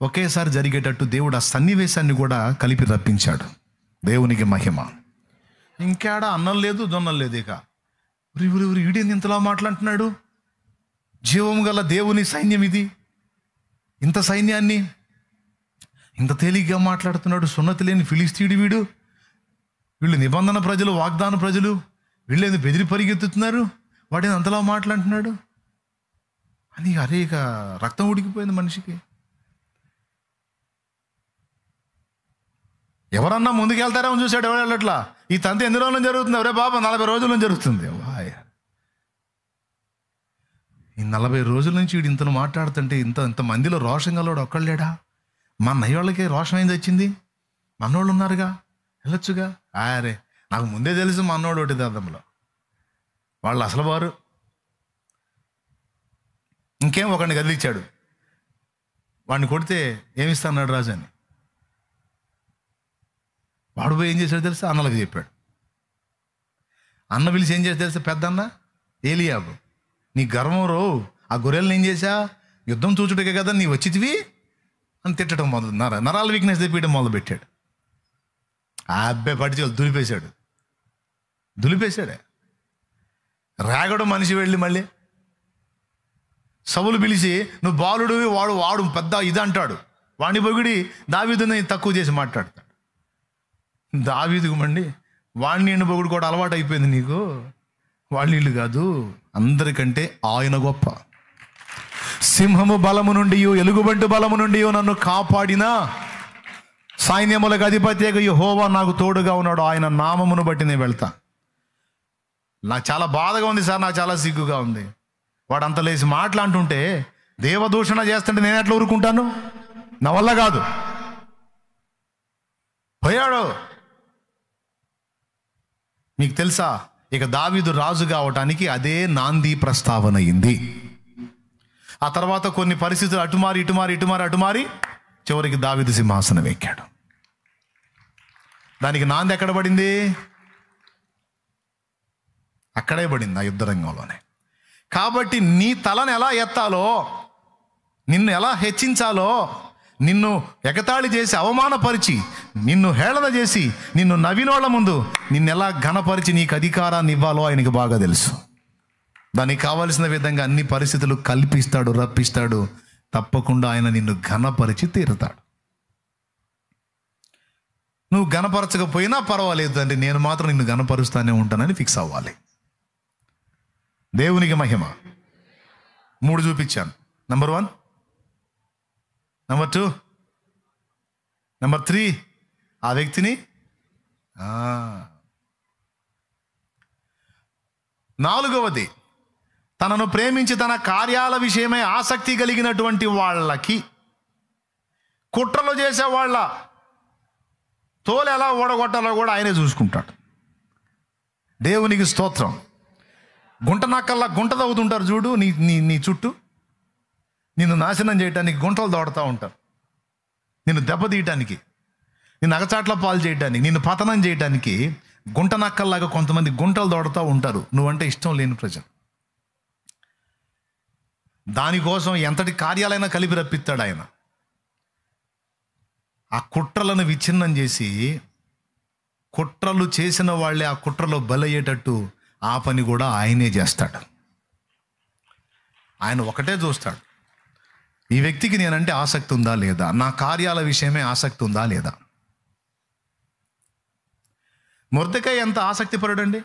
ఒకేసారి జరిగేటట్టు దేవుడు ఆ సన్నివేశాన్ని కూడా కలిపి రప్పించాడు. దేవునికి మహిమ. ఇంకేడా అన్నం లేదు, జొన్నం లేదు. ఇక ఈడేంది ఇంతలా మాట్లాడుతున్నాడు, జీవం గల దేవుని సైన్యం ఇది, ఇంత సైన్యాన్ని ఇంత తేలిగ్గా మాట్లాడుతున్నాడు, సున్నతి లేని ఫిలిస్తీయుడు వీడు, వీళ్ళు నిబంధన ప్రజలు, వాగ్దాన ప్రజలు, వీళ్ళేది బెదిరి పరిగెత్తుతున్నారు, వాడేది అంతలా మాట్లాడుతున్నాడు అని అరే ఇక రక్తం ఉడికిపోయింది మనిషికి. ఎవరన్నా ముందుకెళ్తారేమో చూశాడు, ఎవరు వెళ్ళట్లా. ఈ తంతి ఎన్ని రోజులు జరుగుతుంది? ఎవరే బాబా 40 రోజుల నుంచి జరుగుతుంది. ఈ 40 రోజుల నుంచి వీడు ఇంతను మాట్లాడుతుంటే ఇంత మందిలో రోషం గలవాడు ఒక్కళ్ళేడా? మా నయ్యోళ్ళకే రోషం ఏంది వచ్చింది? మన్నోళ్ళు ఉన్నారుగా, వెళ్ళొచ్చుగా. అరే నాకు ముందే తెలుసు మా అన్నోడు ఒకటి దర్దంలో, వాళ్ళు అసలు వారు. ఇంకేం ఒకడిని కదిలిచ్చాడు, వాడిని కొడితే ఏమిస్తాన్నాడు రాజు అని. వాడు పోయి ఏం చేశాడు తెలుసా? అన్నలకు చెప్పాడు. అన్న పిలిచి ఏం చేసి తెలుసా? పెద్దన్న ఏలియాబు, నీ గర్వం రో, ఆ గొర్రెలను ఏం చేశా? యుద్ధం చూచుటకే కదా నీ వచ్చితివి అని తిట్టడం మొదలు, నరాల వీక్నెస్ తెప్పియడం మొదలు పెట్టాడు. ఆ అబ్బాయి పడిచి దులిపేశాడే. రాగడు మనిషి వెళ్ళి మళ్ళీ సవులు పిలిచి నువ్వు బాలుడు, వాడు పెద్ద ఇది అంటాడు. వాడిని పొగిడి దావీదుని తక్కువ చేసి మాట్లాడతాడు. దావీదుకు మండి వాడిని ఎండు పొగుడు కూడా అలవాటు అయిపోయింది నీకు. వాళ్ళు ఇల్లు కాదు, అందరికంటే ఆయన గొప్ప. సింహము బలము నుండి, ఎలుగుబంటి బలము నుండి నన్ను కాపాడిన సైన్యములకు అధిపత్యగా యెహోవా నాకు తోడుగా ఉన్నాడు, ఆయన నామమును బట్టి నేను వెళ్తా. నాకు చాలా బాధగా ఉంది సార్, నాకు చాలా సిగ్గుగా ఉంది. వాడు అంత లేచి మాట్లాడుతుంటే, దేవదూషణ చేస్తుంటే నేను ఎట్లా ఊరుకుంటాను? నా వల్ల కాదు. పోయాడు. మీకు తెలుసా, ఇక దావీదు రాజు కావటానికి అదే నాంది ప్రస్తావన అయింది. ఆ తర్వాత కొన్ని పరిస్థితులు అటుమారి చివరికి దావీదు సింహాసనం ఎక్కాడు. దానికి నాంది ఎక్కడ పడింది? అక్కడే పడింది, ఆ యుద్ధ రంగంలోనే. కాబట్టి నీ తలను ఎలా ఎత్తాలో, నిన్ను ఎలా హెచ్చించాలో, నిన్ను ఎగతాళి చేసి అవమానపరిచి, నిన్ను హేళన చేసి, నిన్ను నవ్వినోళ్ల ముందు నిన్ను ఎలా ఘనపరిచి నీకు అధికారాన్ని ఇవ్వాలో ఆయనకు బాగా తెలుసు. దానికి కావలసిన విధంగా అన్ని పరిస్థితులు కల్పిస్తాడు, రప్పిస్తాడు. తప్పకుండా ఆయన నిన్ను ఘనపరిచి తీరుతాడు. నువ్వు ఘనపరచకపోయినా పర్వాలేదు తండ్రి, నేను మాత్రం నిన్ను ఘనపరుస్తానే ఉంటానని ఫిక్స్ అవ్వాలి. దేవునికి మహిమ. 3 చూపించాను. నెంబర్ 1, నెంబర్ 2, నెంబర్ 3 ఆ వ్యక్తిని 4వది తనను ప్రేమించి తన కార్యాల విషయమై ఆసక్తి కలిగినటువంటి వాళ్ళకి, కుట్రలు చేసే వాళ్ళ తోలు ఎలా ఓడగొట్టాలో కూడా ఆయనే చూసుకుంటాడు. దేవునికి స్తోత్రం. గుంట నక్కల్లా గుంట తవ్వుతుంటారు చూడు, నీ చుట్టూ నిన్ను నాశనం చేయడానికి గుంటలు తోడుతూ ఉంటారు. నిన్ను దెబ్బతీయటానికి, నిన్ను అగచాట్ల పాలు చేయడానికి, నిన్ను పతనం చేయడానికి గుంట నక్కల్లాగా కొంతమంది గుంటలు తోడుతూ ఉంటారు. నువ్వంటే ఇష్టం లేని ప్రజలు. దానికోసం ఎంతటి కార్యాలైనా కలిపి రప్పిస్తాడు ఆయన. ఆ కుట్రలను విచ్ఛిన్నం చేసి, కుట్రలు చేసిన వాళ్ళే ఆ కుట్రలో బలయ్యేటట్టు ఆ పని కూడా ఆయనే చేస్తాడు. ఆయన ఒకటే చూస్తాడు, ఈ వ్యక్తికి నేనంటే ఆసక్తి ఉందా లేదా, నా కార్యాల విషయమే ఆసక్తి ఉందా లేదా. మొర్దెకై ఎంత ఆసక్తిపరుడండి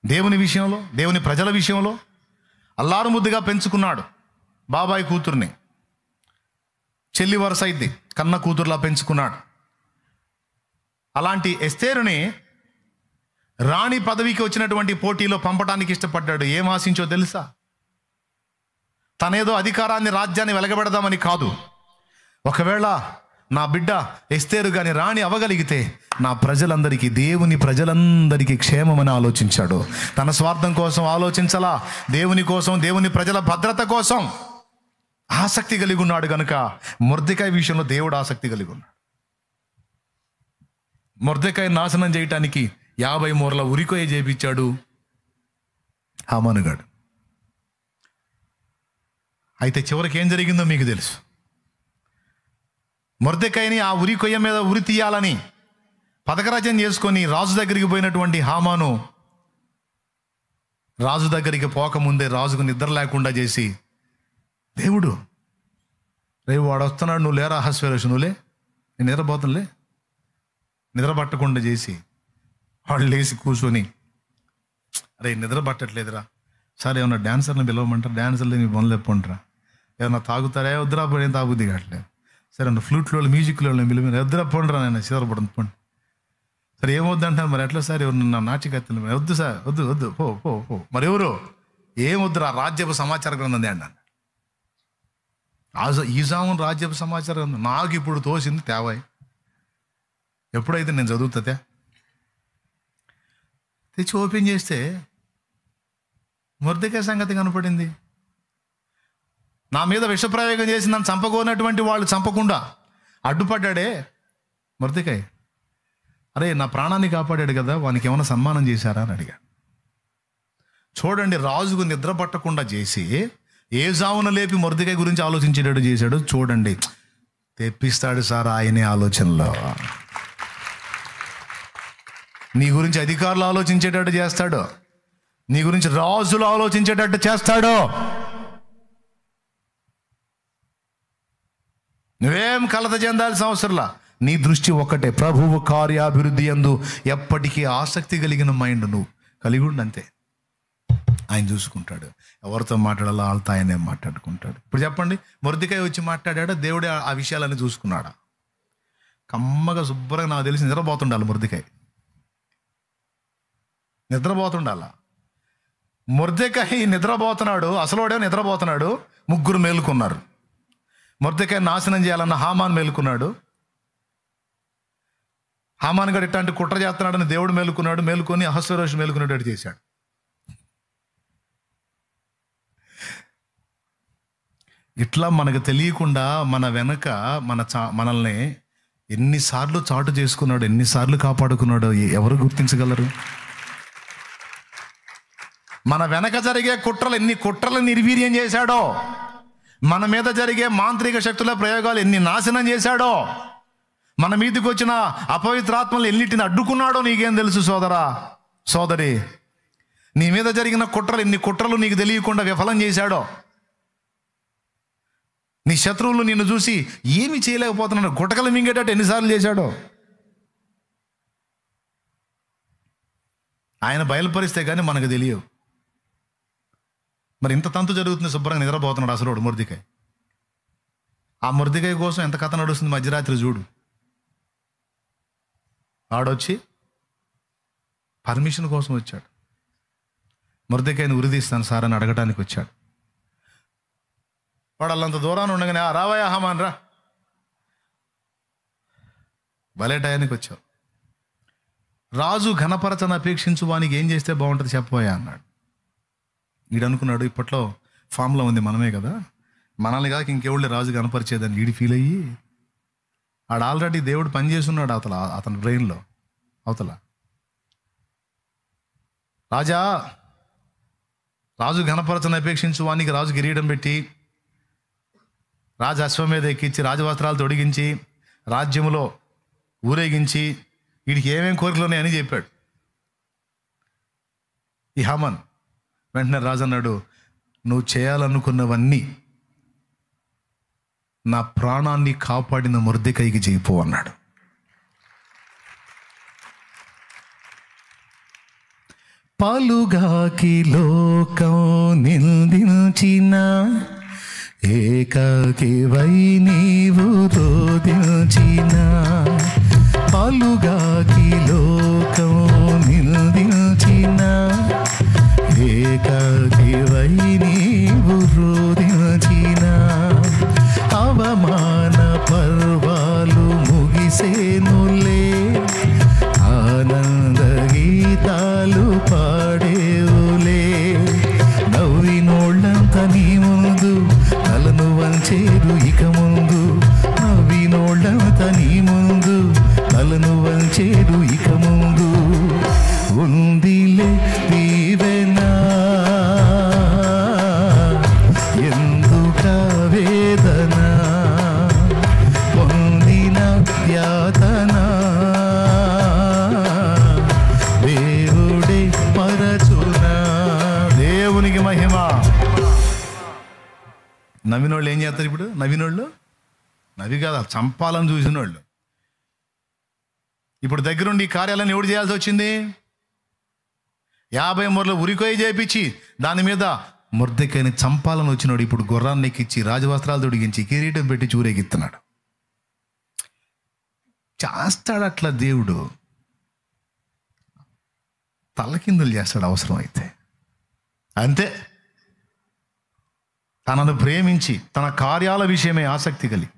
దేవుని విషయంలో, దేవుని ప్రజల విషయంలో. అల్లారు ముద్దుగా పెంచుకున్నాడు బాబాయ్ కూతుర్ని, చెల్లి వరుస అయింది, కన్న కూతురులా పెంచుకున్నాడు. అలాంటి ఎస్తేరుని రాణి పదవికి వచ్చినటువంటి పోటీలో పంపడానికి ఇష్టపడ్డాడు. ఏం ఆశించో తెలుసా? తనేదో అధికారాన్ని, రాజ్యాన్ని వెలగబెడదామని కాదు. ఒకవేళ నా బిడ్డ ఎస్తేరు గాని రాణి అవగలిగితే నా ప్రజలందరికీ, దేవుని ప్రజలందరికీ క్షేమమని ఆలోచించాడు. తన స్వార్థం కోసం ఆలోచించలా, దేవుని కోసం, దేవుని ప్రజల భద్రత కోసం ఆసక్తి కలిగి ఉన్నాడు. కనుక మొర్దెకై విషయంలో దేవుడు ఆసక్తి కలిగి ఉన్నాడు. మొర్దెకాయ నాశనం చేయటానికి 50 మూరల ఉరికొయ్య చేపించాడు హామానుగాడు. అయితే చివరికి ఏం జరిగిందో మీకు తెలుసు. మొర్దెకాయని ఆ ఉరికొయ్య మీద ఉరి తీయాలని పథకరాజ్యం చేసుకొని రాజు దగ్గరికి పోయినటువంటి హామాను రాజు దగ్గరికి పోకముందే రాజుకు నిద్ర లేకుండా చేసి, దేవుడు రేపు వాడు వస్తున్నాడు, నువ్వు లేరా అహస్వేరోషు, నువ్వులే, నేను నిద్రపోతానులే, నిద్ర పట్టకుండా చేసి వాడు లేచి కూర్చొని, అరే నిద్ర పట్టట్లేదురా, సరే ఏమన్నా డాన్సర్ని పిలవమంటారా, డాన్సర్లు మీ పనులు ఎప్పుంటారా, ఏమన్నా తాగుతారా, వద్దురా పోయి తాగుద్ది కావట్లేదు, సరే అన్న ఫ్లూట్లో మ్యూజిక్లో పిలిమి వద్దురా పోండిరా, నేను చివరపడను పోండి, సరే ఏమొద్దు అంటాను, మరి ఎట్లా సార్ ఎవరు నా నాచికత్తులు, వద్దు సార్ వద్దు వద్దు పో పో పో, మరి ఎవరు ఏమొద్దురా, రాజ్యపు సమాచార గ్రంథం అన్నాను. ఈజామున్ రాజ్యపు సమాచార గ్రంథం నాకు ఇప్పుడు తోసింది తేవాయి, ఎప్పుడైతే నేను చదువుతుందే తెచ్చి ఓపెన్ చేస్తే మొర్దెకాయ సంగతి కనపడింది. నా మీద విషప్రయోగం చేసి నన్ను చంపకోనటువంటి వాళ్ళు చంపకుండా అడ్డుపడ్డాడే మొర్దెకాయ. అరే నా ప్రాణాన్ని కాపాడాడు కదా, వానికి ఏమైనా సన్మానం చేశారా అని అడిగా. చూడండి, రాజుకు నిద్ర పట్టకుండా చేసి ఏ జామున లేపి మొర్దెకాయ గురించి ఆలోచించేటట్టు చేశాడు. చూడండి, తెప్పిస్తాడు సార్ ఆయనే ఆలోచనలో. నీ గురించి అధికారులు ఆలోచించేటట్టు చేస్తాడు, నీ గురించి రాజులు ఆలోచించేటట్టు చేస్తాడు. నువ్వేం కలత చెందాల్సిన అవసరంలా, నీ దృష్టి ఒక్కటే, ప్రభువు కార్యాభివృద్ధి యందు ఎప్పటికీ ఆసక్తి కలిగిన మైండ్ నువ్వు కలిగి ఉండు, అంతే. ఆయన చూసుకుంటాడు, ఎవరితో మాట్లాడాలో వాళ్ళతో ఆయనే మాట్లాడుకుంటాడు. ఇప్పుడు చెప్పండి, మొర్దెకాయ వచ్చి మాట్లాడా, దేవుడే ఆ విషయాలన్నీ చూసుకున్నాడా? కమ్మగా శుభ్రంగా నాకు తెలిసి నిద్రపోతుండాలి మొర్దెకాయ, నిద్రపోతుండాల. మొర్దెకాయ నిద్రపోతున్నాడు, అసలోడే నిద్రపోతున్నాడు, ముగ్గురు మేలుకున్నారు. మొర్దెకాయ నాశనం చేయాలన్న హామాన్ మేలుకున్నాడు. హామాన్ గడు ఇట్లాంటి కుట్ర చేస్తున్నాడని దేవుడు మేలుకున్నాడు. మేలుకొని అహస్వేరోషు మేలుకునేటట్టు చేశాడు. ఇట్లా మనకు తెలియకుండా మన వెనక మనల్ని ఎన్నిసార్లు చాటు చేసుకున్నాడు, ఎన్నిసార్లు కాపాడుకున్నాడో ఎవరు గుర్తించగలరు? మన వెనక జరిగే కుట్రలు, ఎన్ని కుట్రలు నిర్వీర్యం చేశాడో, మన మీద జరిగే మాంత్రిక శక్తుల ప్రయోగాలు ఎన్ని నాశనం చేశాడో, మన మీదకి వచ్చిన అపవిత్రాత్మలు ఎన్నిటిని అడ్డుకున్నాడో నీకేం తెలుసు సోదరా సోదరి? నీ మీద జరిగిన కుట్రలు, ఎన్ని కుట్రలు నీకు తెలియకుండా విఫలం చేశాడో. నీ శత్రువులు నిన్ను చూసి ఏమి చేయలేకపోతున్నాడు, గుటకలు మింగేటట్టు ఎన్నిసార్లు చేశాడో. ఆయన బయలుపరిస్తే కానీ మనకు తెలియవు. మరి ఇంత తంతు జరుగుతుంది, శుభ్రంగా నిద్రపోతున్నాడు అసలు మొర్దెకాయ. ఆ మొర్దెకాయ కోసం ఎంత కథ నడుస్తుంది మధ్యరాత్రి చూడు. ఆడొచ్చి పర్మిషన్ కోసం వచ్చాడు, మొర్దెకాయని ఉరిదీస్తాను సార్ అని అడగటానికి వచ్చాడు. వాడు అల్లంత దూరాన్ని ఉండగానే, రావయ్యా హామాన్ రా, భలే టయానికి వచ్చావు, రాజు ఘనపరచని అపేక్షించు, వానికి ఏం చేస్తే బాగుంటుంది చెప్పబోయా అన్నాడు. వీడు అనుకున్నాడు, ఇప్పట్లో ఫామ్లో ఉంది మనమే కదా, మనల్ని కాక ఇంకెవళ్ళే రాజు కనపరిచేదని వీడి ఫీల్ అయ్యి, ఆడు ఆల్రెడీ దేవుడు పనిచేస్తున్నాడు అవతల, అతని బ్రెయిన్లో అవతల. రాజు ఘనపరచని అపేక్షించు వానికి రాజు కిరీటం పెట్టి, రాజు అశ్వం మీద ఎక్కించి, రాజవస్త్రాలు తొడిగించి, రాజ్యములో ఊరేగించి, వీడికి ఏమేం కోరికలు ఉన్నాయని చెప్పాడు ఈ హామాన్. వెంటనే రాజు అన్నాడు, నువ్వు చేయాలనుకున్నవన్నీ నా ప్రాణాన్ని కాపాడిన మొర్దెకాయికి చేయిపో అన్నాడు. పలుగాకి లోకం నిందించిన ఏకాకివై నీవు రోదించిన, పలుగాకి లోకం నిందించిన ఏకాకివై నీవు రోదించిన, అవమాన పర్వాలు ముగిసేనులే, ఆనంద గీతాలు పాడేవులే, నవ్వినోళ్ళంత నీ ముందు తలను వంచేరు ఇక ముందు, నవ్వినోళ్ళంత నీ ముందు తలను వంచేరు నవ్వినోళ్ళు ఏం చేస్తారు ఇప్పుడు? నవ్వినోళ్ళు నవ్వి కాదు, చంపాలని చూసిన వాళ్ళు. ఇప్పుడు దగ్గరుండి ఈ కార్యాలను ఎవడు చేయాల్సి వచ్చింది? 50 మూరలు ఉరికొయ్యి చేయించి దాని మీద మొర్దెకాయని చంపాలని వచ్చినాడు. ఇప్పుడు గుర్రాన్ని ఎక్కించి రాజవస్త్రాలు తొడిగించి కిరీటం పెట్టి చూరేగిస్తున్నాడు. చేస్తాడు అట్లా దేవుడు, తలకిందులు చేస్తాడు అవసరం అయితే. అంతే. తనను ప్రేమించి తన కార్యాల విషయమే ఆసక్తి కలిగి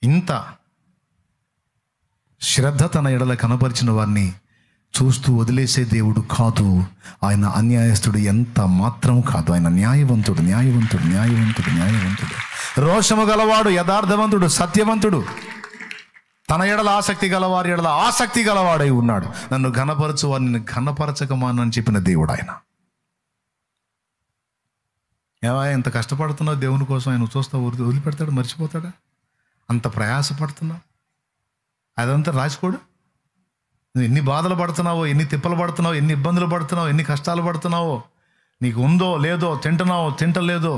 ఇంత శ్రద్ధ తన ఎడల కనపరిచిన వారిని చూస్తూ వదిలేసే దేవుడు కాదు. ఆయన అన్యాయస్తుడు ఎంత మాత్రం కాదు. ఆయన న్యాయవంతుడు, న్యాయవంతుడు, న్యాయవంతుడు, న్యాయవంతుడు, రోషము గలవాడు, యథార్థవంతుడు, సత్యవంతుడు, తన ఎడల ఆసక్తి గలవారి ఎడల ఆసక్తి గలవాడై ఉన్నాడు. నన్ను ఘనపరచు వారిని ఘనపరచకమానని చెప్పిన దేవుడు ఆయన. ఏవా ఎంత కష్టపడుతున్నావు దేవుని కోసం, ఆయన చూస్తావు, వదిలిపెడతాడు, మర్చిపోతాడా? అంత ప్రయాసపడుతున్నావు, అదంతా రాసుకోడు. నువ్వు ఎన్ని బాధలు పడుతున్నావో, ఎన్ని తిప్పలు పడుతున్నావు, ఎన్ని ఇబ్బందులు పడుతున్నావు, ఎన్ని కష్టాలు పడుతున్నావో, నీకు ఉందో లేదో, తింటున్నావో తింటలేదో,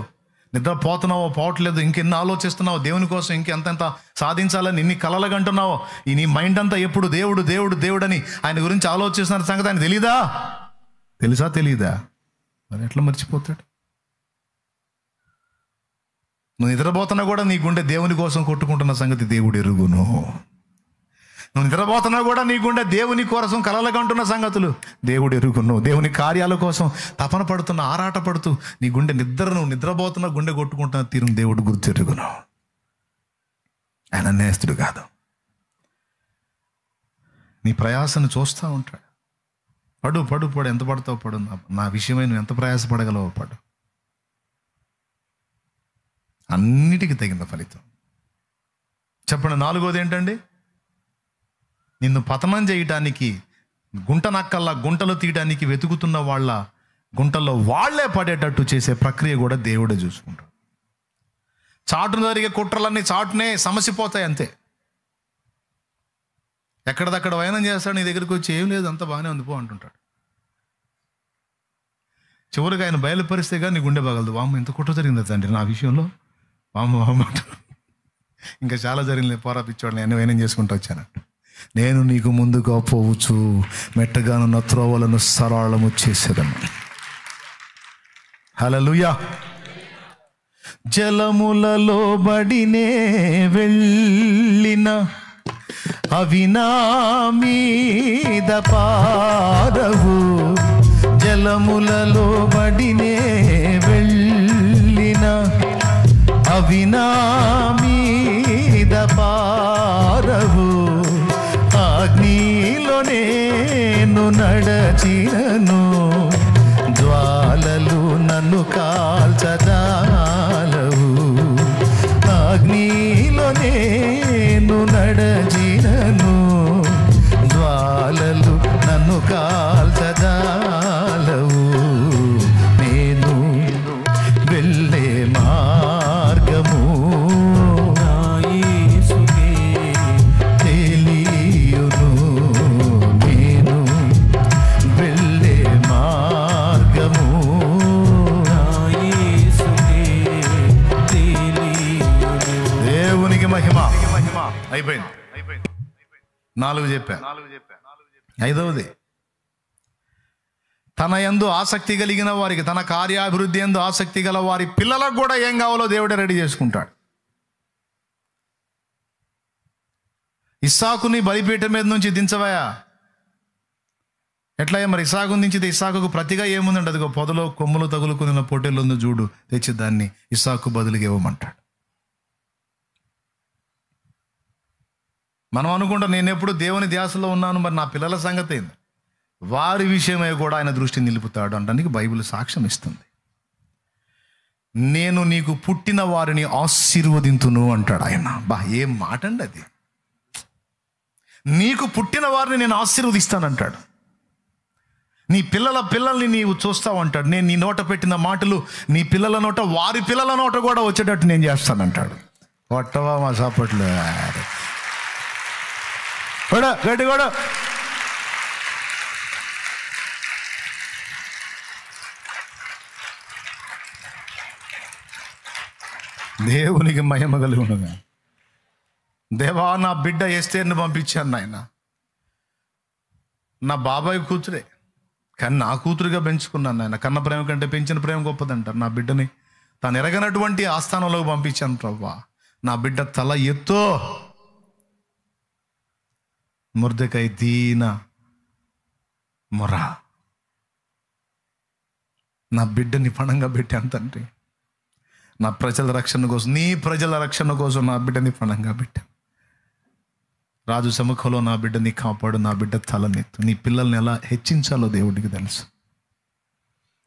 నిద్రపోతున్నావో పోవట్లేదు, ఇంకెన్ని ఆలోచిస్తున్నావో దేవుని కోసం, ఇంకెంత సాధించాలని ఇన్ని కలలు కంటున్నావో, ఈ నీ మైండ్ అంతా ఎప్పుడు దేవుడు దేవుడు దేవుడు అని ఆయన గురించి ఆలోచిస్తున్న సంగతి ఆయన తెలీదా? తెలుసా? తెలీదా? మరి ఎట్లా మర్చిపోతాడు? నువ్వు నిద్రపోతున్నా కూడా నీ గుండె దేవుని కోసం కొట్టుకుంటున్న సంగతి దేవుడు ఎరుగును. నువ్వు నిద్రపోతున్నా కూడా నీ గుండె దేవుని కోసం కలలకంటున్న సంగతులు దేవుడు ఎరుగును. దేవుని కార్యాల కోసం తపన పడుతున్న, ఆరాట పడుతూ నీ గుండె నువ్వు నిద్రపోతున్నా గుండె కొట్టుకుంటున్న తీరును దేవుడు గుర్తెరుగును. ఆయన నేస్తుడు కాదు. నీ ప్రయాసను చూస్తూ ఉంటాడు. పడు పడు పడు, ఎంత పడతావు పడు, నా విషయమై నువ్వు ఎంత ప్రయాసపడగలవో పడు. అన్నిటికీ తగిన ఫలితం. చెప్పండి. 4వది ఏంటండి? నిన్ను పతనం చేయటానికి, గుంట నక్కల్లా గుంటలు తీయడానికి వెతుకుతున్న వాళ్ళ గుంటల్లో వాళ్లే పడేటట్టు చేసే ప్రక్రియ కూడా దేవుడే చూసుకుంటాడు. చాటును జరిగే కుట్రలన్నీ చాటునే సమసిపోతాయి, అంతే. ఎక్కడిదక్కడ వైనం చేస్తాడు, నీ దగ్గరికి వచ్చి ఏం లేదు అంత బాగానే ఉంది పో అంటుంటాడు. చివరికి ఆయన బయలుపరిస్తేగా నీ గుండె పగలదు. వామ్మ ఎంత కుట్ర జరిగింది తండ్రి నా విషయంలో, వామ్మ వామ్మ. ఇంకా చాలా జరిగింది, పోరా పిచ్చోడు, నేను వైనం చేసుకుంటూ వచ్చానంట. నేను నీకు ముందుగా పోవచ్చు, మెట్టగానున్న త్రోవలను సరళము చేసేదను. హల్లెలూయా. జలములలో బడినే వెళ్ళిన అవి నా మీద పారవు. జలములలో బడినే వెళ్ళిన అవి నా మీద పారవు. అగ్నిలో నేను నడచినను, జ్వాలలు నన్ను కాల్చజాలవు. అగ్నిలో నేను నడచినను, జ్వాలలు నన్ను కాల్చజాలవు. నేను వెళ్ళే మార్గము అయిపోయింది. 4 చెప్పా. 5వది, తన యందు ఆసక్తి కలిగిన వారికి, తన కార్యాభివృద్ధి యందు ఆసక్తి గల వారి పిల్లలకు కూడా ఏం కావాలో దేవుడే రెడీ చేసుకుంటాడు. ఇస్సాకుని బలిపీఠం మీద నుంచి దించవయా, ఎట్లా మరి? ఇస్సాకుని దించితే ఇస్సాకుకు ప్రతిగా ఏముందండి? అదిగో పొదలో కొమ్ములు తగులుకున్న పొట్టేళ్ళు ఉంది చూడు, తెచ్చి దాన్ని ఇస్సాకు బదులుగా ఇవ్వమంటాడు. మనం అనుకుంటాం నేను ఎప్పుడు దేవుని ధ్యాసలో ఉన్నాను, మరి నా పిల్లల సంగతి ఏంది? వారి విషయమై కూడా ఆయన దృష్టి నిలుపుతాడు అనడానికి బైబిల్ సాక్ష్యం ఇస్తుంది. నేను నీకు పుట్టిన వారిని ఆశీర్వదింతును అంటాడు ఆయన. బా, ఏం మాట అండి అది! నీకు పుట్టిన వారిని నేను ఆశీర్వదిస్తానంటాడు. నీ పిల్లల్ని నీవు చూస్తావు అంటాడు. నేను నీ నోట పెట్టిన మాటలు నీ పిల్లల నోట, వారి పిల్లల నోట కూడా వచ్చేటట్టు నేను చేస్తానంటాడు. కొట్టవా మా సాపట్లు కూడా గట్టి కూడా. దేవునికి మహిమ కలుగునుగా. దేవా, నా బిడ్డ ఎస్తేర్ని పంపించాను నాయన. నా బాబాయ్ కూతురే, కానీ నా కూతురుగా పెంచుకున్నాను నాయన. కన్న ప్రేమ కంటే పెంచిన ప్రేమ గొప్పదంటారు. నా బిడ్డని తాను ఎరగనటువంటి ఆస్థానంలోకి పంపించాను ప్రభువా. నా బిడ్డ తల ఎత్తో. మొర్దెకై దీన మొర. నా బిడ్డని పణంగా పెట్టాను తండ్రి. నా ప్రజల రక్షణ కోసం, నీ ప్రజల రక్షణ కోసం నా బిడ్డని పణంగా పెట్టాను. రాజు సముఖంలో నా బిడ్డని కాపాడు, నా బిడ్డ తలనెత్తు. నీ పిల్లల్ని ఎలా హెచ్చించాలో దేవుడికి తెలుసు.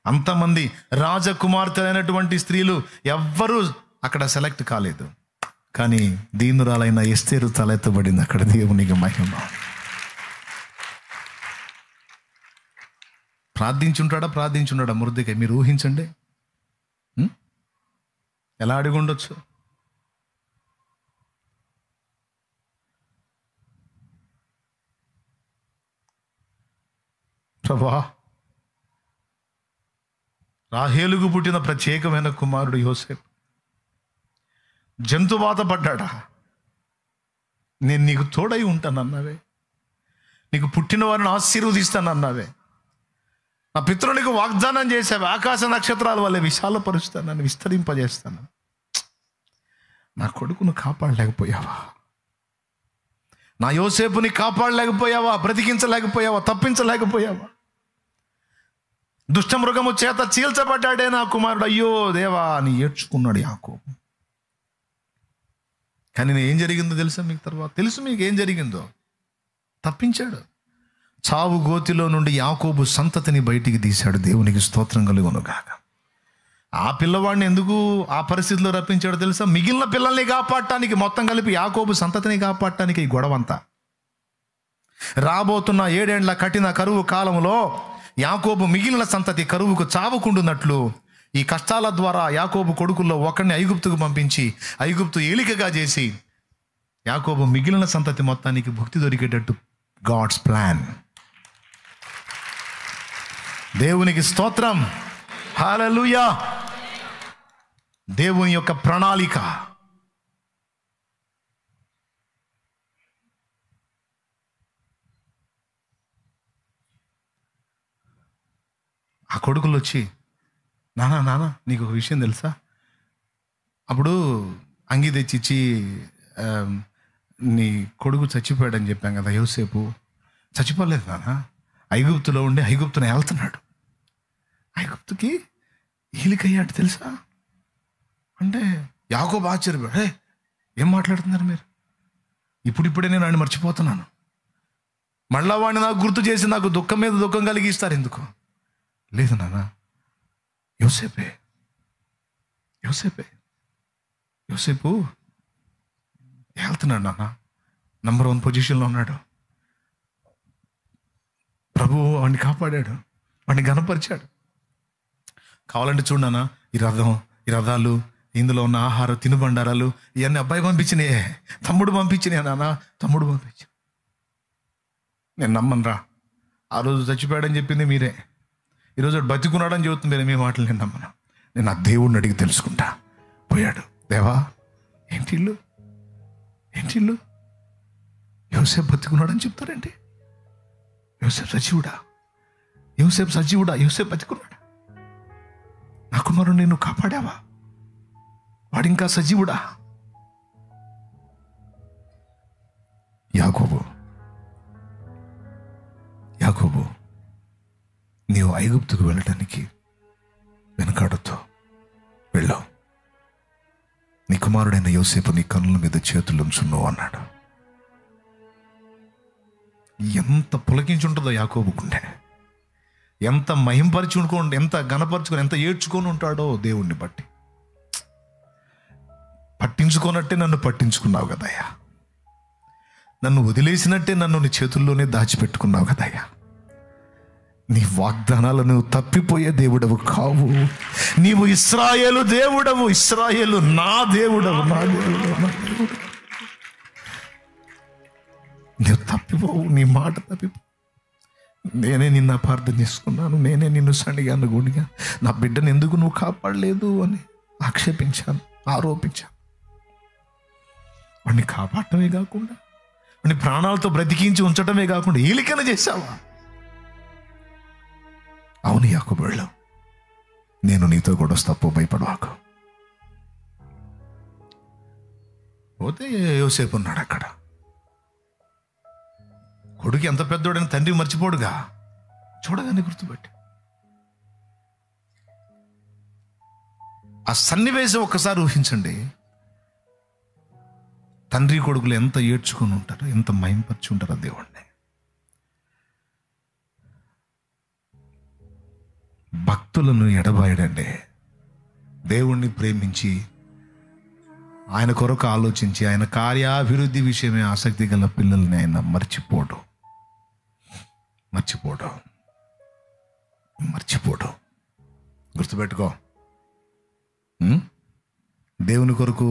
అంతమంది రాజకుమార్తెలైనటువంటి స్త్రీలు ఎవ్వరూ అక్కడ సెలెక్ట్ కాలేదు, కానీ దీనురాలైన ఎస్తేరు తలెత్తబడింది అక్కడ. దేవునికి మహిమ. ప్రార్థించుంటాడా మొర్దెకై? మీరు ఊహించండి, ఎలా అడిగి ఉండొచ్చు. ప్రభా, రాహేలుకు పుట్టిన ప్రత్యేకమైన కుమారుడు యోసేపు జంతువాత పడ్డాడా? నేను నీకు తోడై ఉంటానన్నావే, నీకు పుట్టిన వారిని ఆశీర్వదిస్తానన్నావే, నా పితరునికి వాగ్దానం చేసావే, ఆకాశ నక్షత్రాల వల్ల విశాలపరుస్తాను, నన్ను విస్తరింపజేస్తాను. నా కొడుకును కాపాడలేకపోయావా? నా యోసేపుని కాపాడలేకపోయావా? బ్రతికించలేకపోయావా? తప్పించలేకపోయావా? దుష్టమృగము చేత చీల్చబడ్డాడే నా కుమారుడు, అయ్యో దేవా అని ఏడ్చుకున్నాడు యాకోబు. కానీ ఏం జరిగిందో తెలుసా మీకు? తర్వాత తెలుసు మీకు ఏం జరిగిందో. తప్పించాడు. చావు గోతిలో నుండి యాకోబు సంతతిని బయటికి తీశాడు. దేవునికి స్తోత్రం కలుగునుగాక. ఆ పిల్లవాడిని ఎందుకు ఆ పరిస్థితిలో రప్పించాడో తెలుసా? మిగిలిన పిల్లల్ని కాపాడటానికి, మొత్తం కలిపి యాకోబు సంతతిని కాపాడటానికి ఈ గొడవంతా. రాబోతున్న 7 ఏండ్ల కఠిన కరువు కాలంలో యాకోబు మిగిలిన సంతతి కరువుకు చావకుండునట్లు ఈ కష్టాల ద్వారా యాకోబు కొడుకుల్లో ఒకరిని ఐగుప్తుకు పంపించి ఐగుప్తు ఏలికగా చేసి యాకోబు మిగిలిన సంతతి మొత్తానికి భుక్తి దొరికేటట్టు గాడ్స్ ప్లాన్. దేవునికి స్తోత్రం. హల్లెలూయా. దేవుని యొక్క ప్రణాళిక. ఆ కొడుకులు వచ్చి, నానా నీకు ఒక విషయం తెలుసా? అప్పుడు అంగి తెచ్చిచ్చి నీ కొడుకు చచ్చిపోయాడని చెప్పాం కదా, యోసేపు. చచ్చిపోలేదు నాన్న, ఐగుప్తులో ఉండి ఐగుప్తుని వెళ్తున్నాడు. ఐగుప్తుకి ఈలికయ్యాడు తెలుసా అంటే యాకోబు ఆశ్చర్యపోయాడు. హే, ఏం మాట్లాడుతున్నారు మీరు? ఇప్పుడిప్పుడే నేను ఆయన మర్చిపోతున్నాను. మళ్ళా వాడిని నాకు గుర్తు చేసి నాకు దుఃఖం మీద దుఃఖం కలిగిస్తారు ఎందుకు? లేదు నాన్న, యోసేపే యోసేపు వెళ్తున్నాడు నాన్న. నంబర్ 1 పొజిషన్లో ఉన్నాడు. ప్రభువు వాడిని కాపాడాడు, వాడిని ఘనపరిచాడు. కావాలంటే చూడనా, ఈ రథాలు, ఇందులో ఉన్న ఆహారం, తినుబండారాలు ఇవన్నీ అబ్బాయి పంపించినాయే, తమ్ముడు పంపించినాయి నాన్న, తమ్ముడు పంపించి. నేను నమ్మనురా. ఆ రోజు చచ్చిపోయాడని చెప్పింది మీరే, ఈరోజు బతికున్నాడని చెబుతుంది మీరే. మీ మాటలు నేను నమ్మను. నేను ఆ దేవుడిని అడిగి తెలుసుకుంటా. పోయాడు. దేవా, ఏంటి ఇల్లు యోసేపు బతికున్నాడని చెప్తారండి. యోసేపు సజీవుడా? యోసేపు బతికున్నాడా? నా కుమారుడు నిన్ను కాపాడావా? వాడింకా సజీవుడా? యాకోబు నీవు ఐగుప్తుకు వెళ్ళటానికి వెనకాడుతో వెళ్ళావు. నీ కుమారుడైన యోసేపు నీ కన్నుల మీద చేతులు ఉంచున్నావు అన్నాడు. ఎంత పులకించుంటుందో యాకోబు గుండె, ఎంత మహింపరిచుకోండి, ఎంత గణపరుచుకొని, ఎంత ఏడ్చుకొని ఉంటాడో దేవుణ్ణి బట్టి. పట్టించుకోనట్టే నన్ను పట్టించుకున్నావు కదయ్యా, నన్ను వదిలేసినట్టే నన్ను నీ చేతుల్లోనే దాచిపెట్టుకున్నావు కదయ్యా. నీ వాగ్దానాలను తప్పిపోయే దేవుడవు కావు. నీవు ఇశ్రాయేలు దేవుడవు, ఇశ్రాయేలు నా దేవుడవు. నువ్వు తప్పిపోవు, నీ మాట తప్పిపో. నేనే నిన్ను అపార్థం చేసుకున్నాను, నేనే నిన్ను సణిగాను, గుడిగా నా బిడ్డను ఎందుకు నువ్వు కాపాడలేదు అని ఆక్షేపించాను. ఆరోపించావు. వాడిని కాపాడటమే కాకుండా, వాడిని ప్రాణాలతో బ్రతికించి ఉంచటమే కాకుండా ఈలికన చేశావా? అవును యాకోబు, వెళ్ళావు, నేను నీతో కూడా వస్తాపు, భయపడవాకు. పోతే యోసేపు ఉన్నాడు అక్కడ. కొడుకు ఎంత పెద్దోడని తండ్రి మర్చిపోడుగా, చూడగానే గుర్తుపెట్టి. ఆ సన్నివేశం ఒక్కసారి ఊహించండి. తండ్రి కొడుకులు ఎంత ఏడ్చుకుని ఉంటారు, ఎంత మయంపరిచి ఉంటారో దేవుణ్ణి. భక్తులను ఎడబాయడండి. దేవుణ్ణి ప్రేమించి ఆయన కొరకు ఆలోచించి ఆయన కార్యాభివృద్ధి విషయమే ఆసక్తి గల పిల్లల్ని ఆయన మర్చిపోడు. గుర్తుపెట్టుకో. దేవుని కొరకు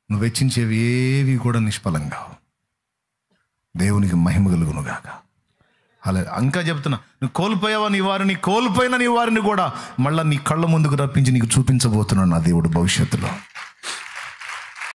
నువ్వు వెచ్చించేవి ఏవి కూడా నిష్ఫలంగా, దేవునికి మహిమ కలుగునుగాక. అలా ఇంకా చెప్తున్నా, నువ్వు కోల్పోయావా నీ వారిని, కోల్పోయిన నీ వారిని కూడా మళ్ళీ నీ కళ్ళ ముందుకు రప్పించి నీకు చూపించబోతున్నాను నా దేవుడు భవిష్యత్తులో.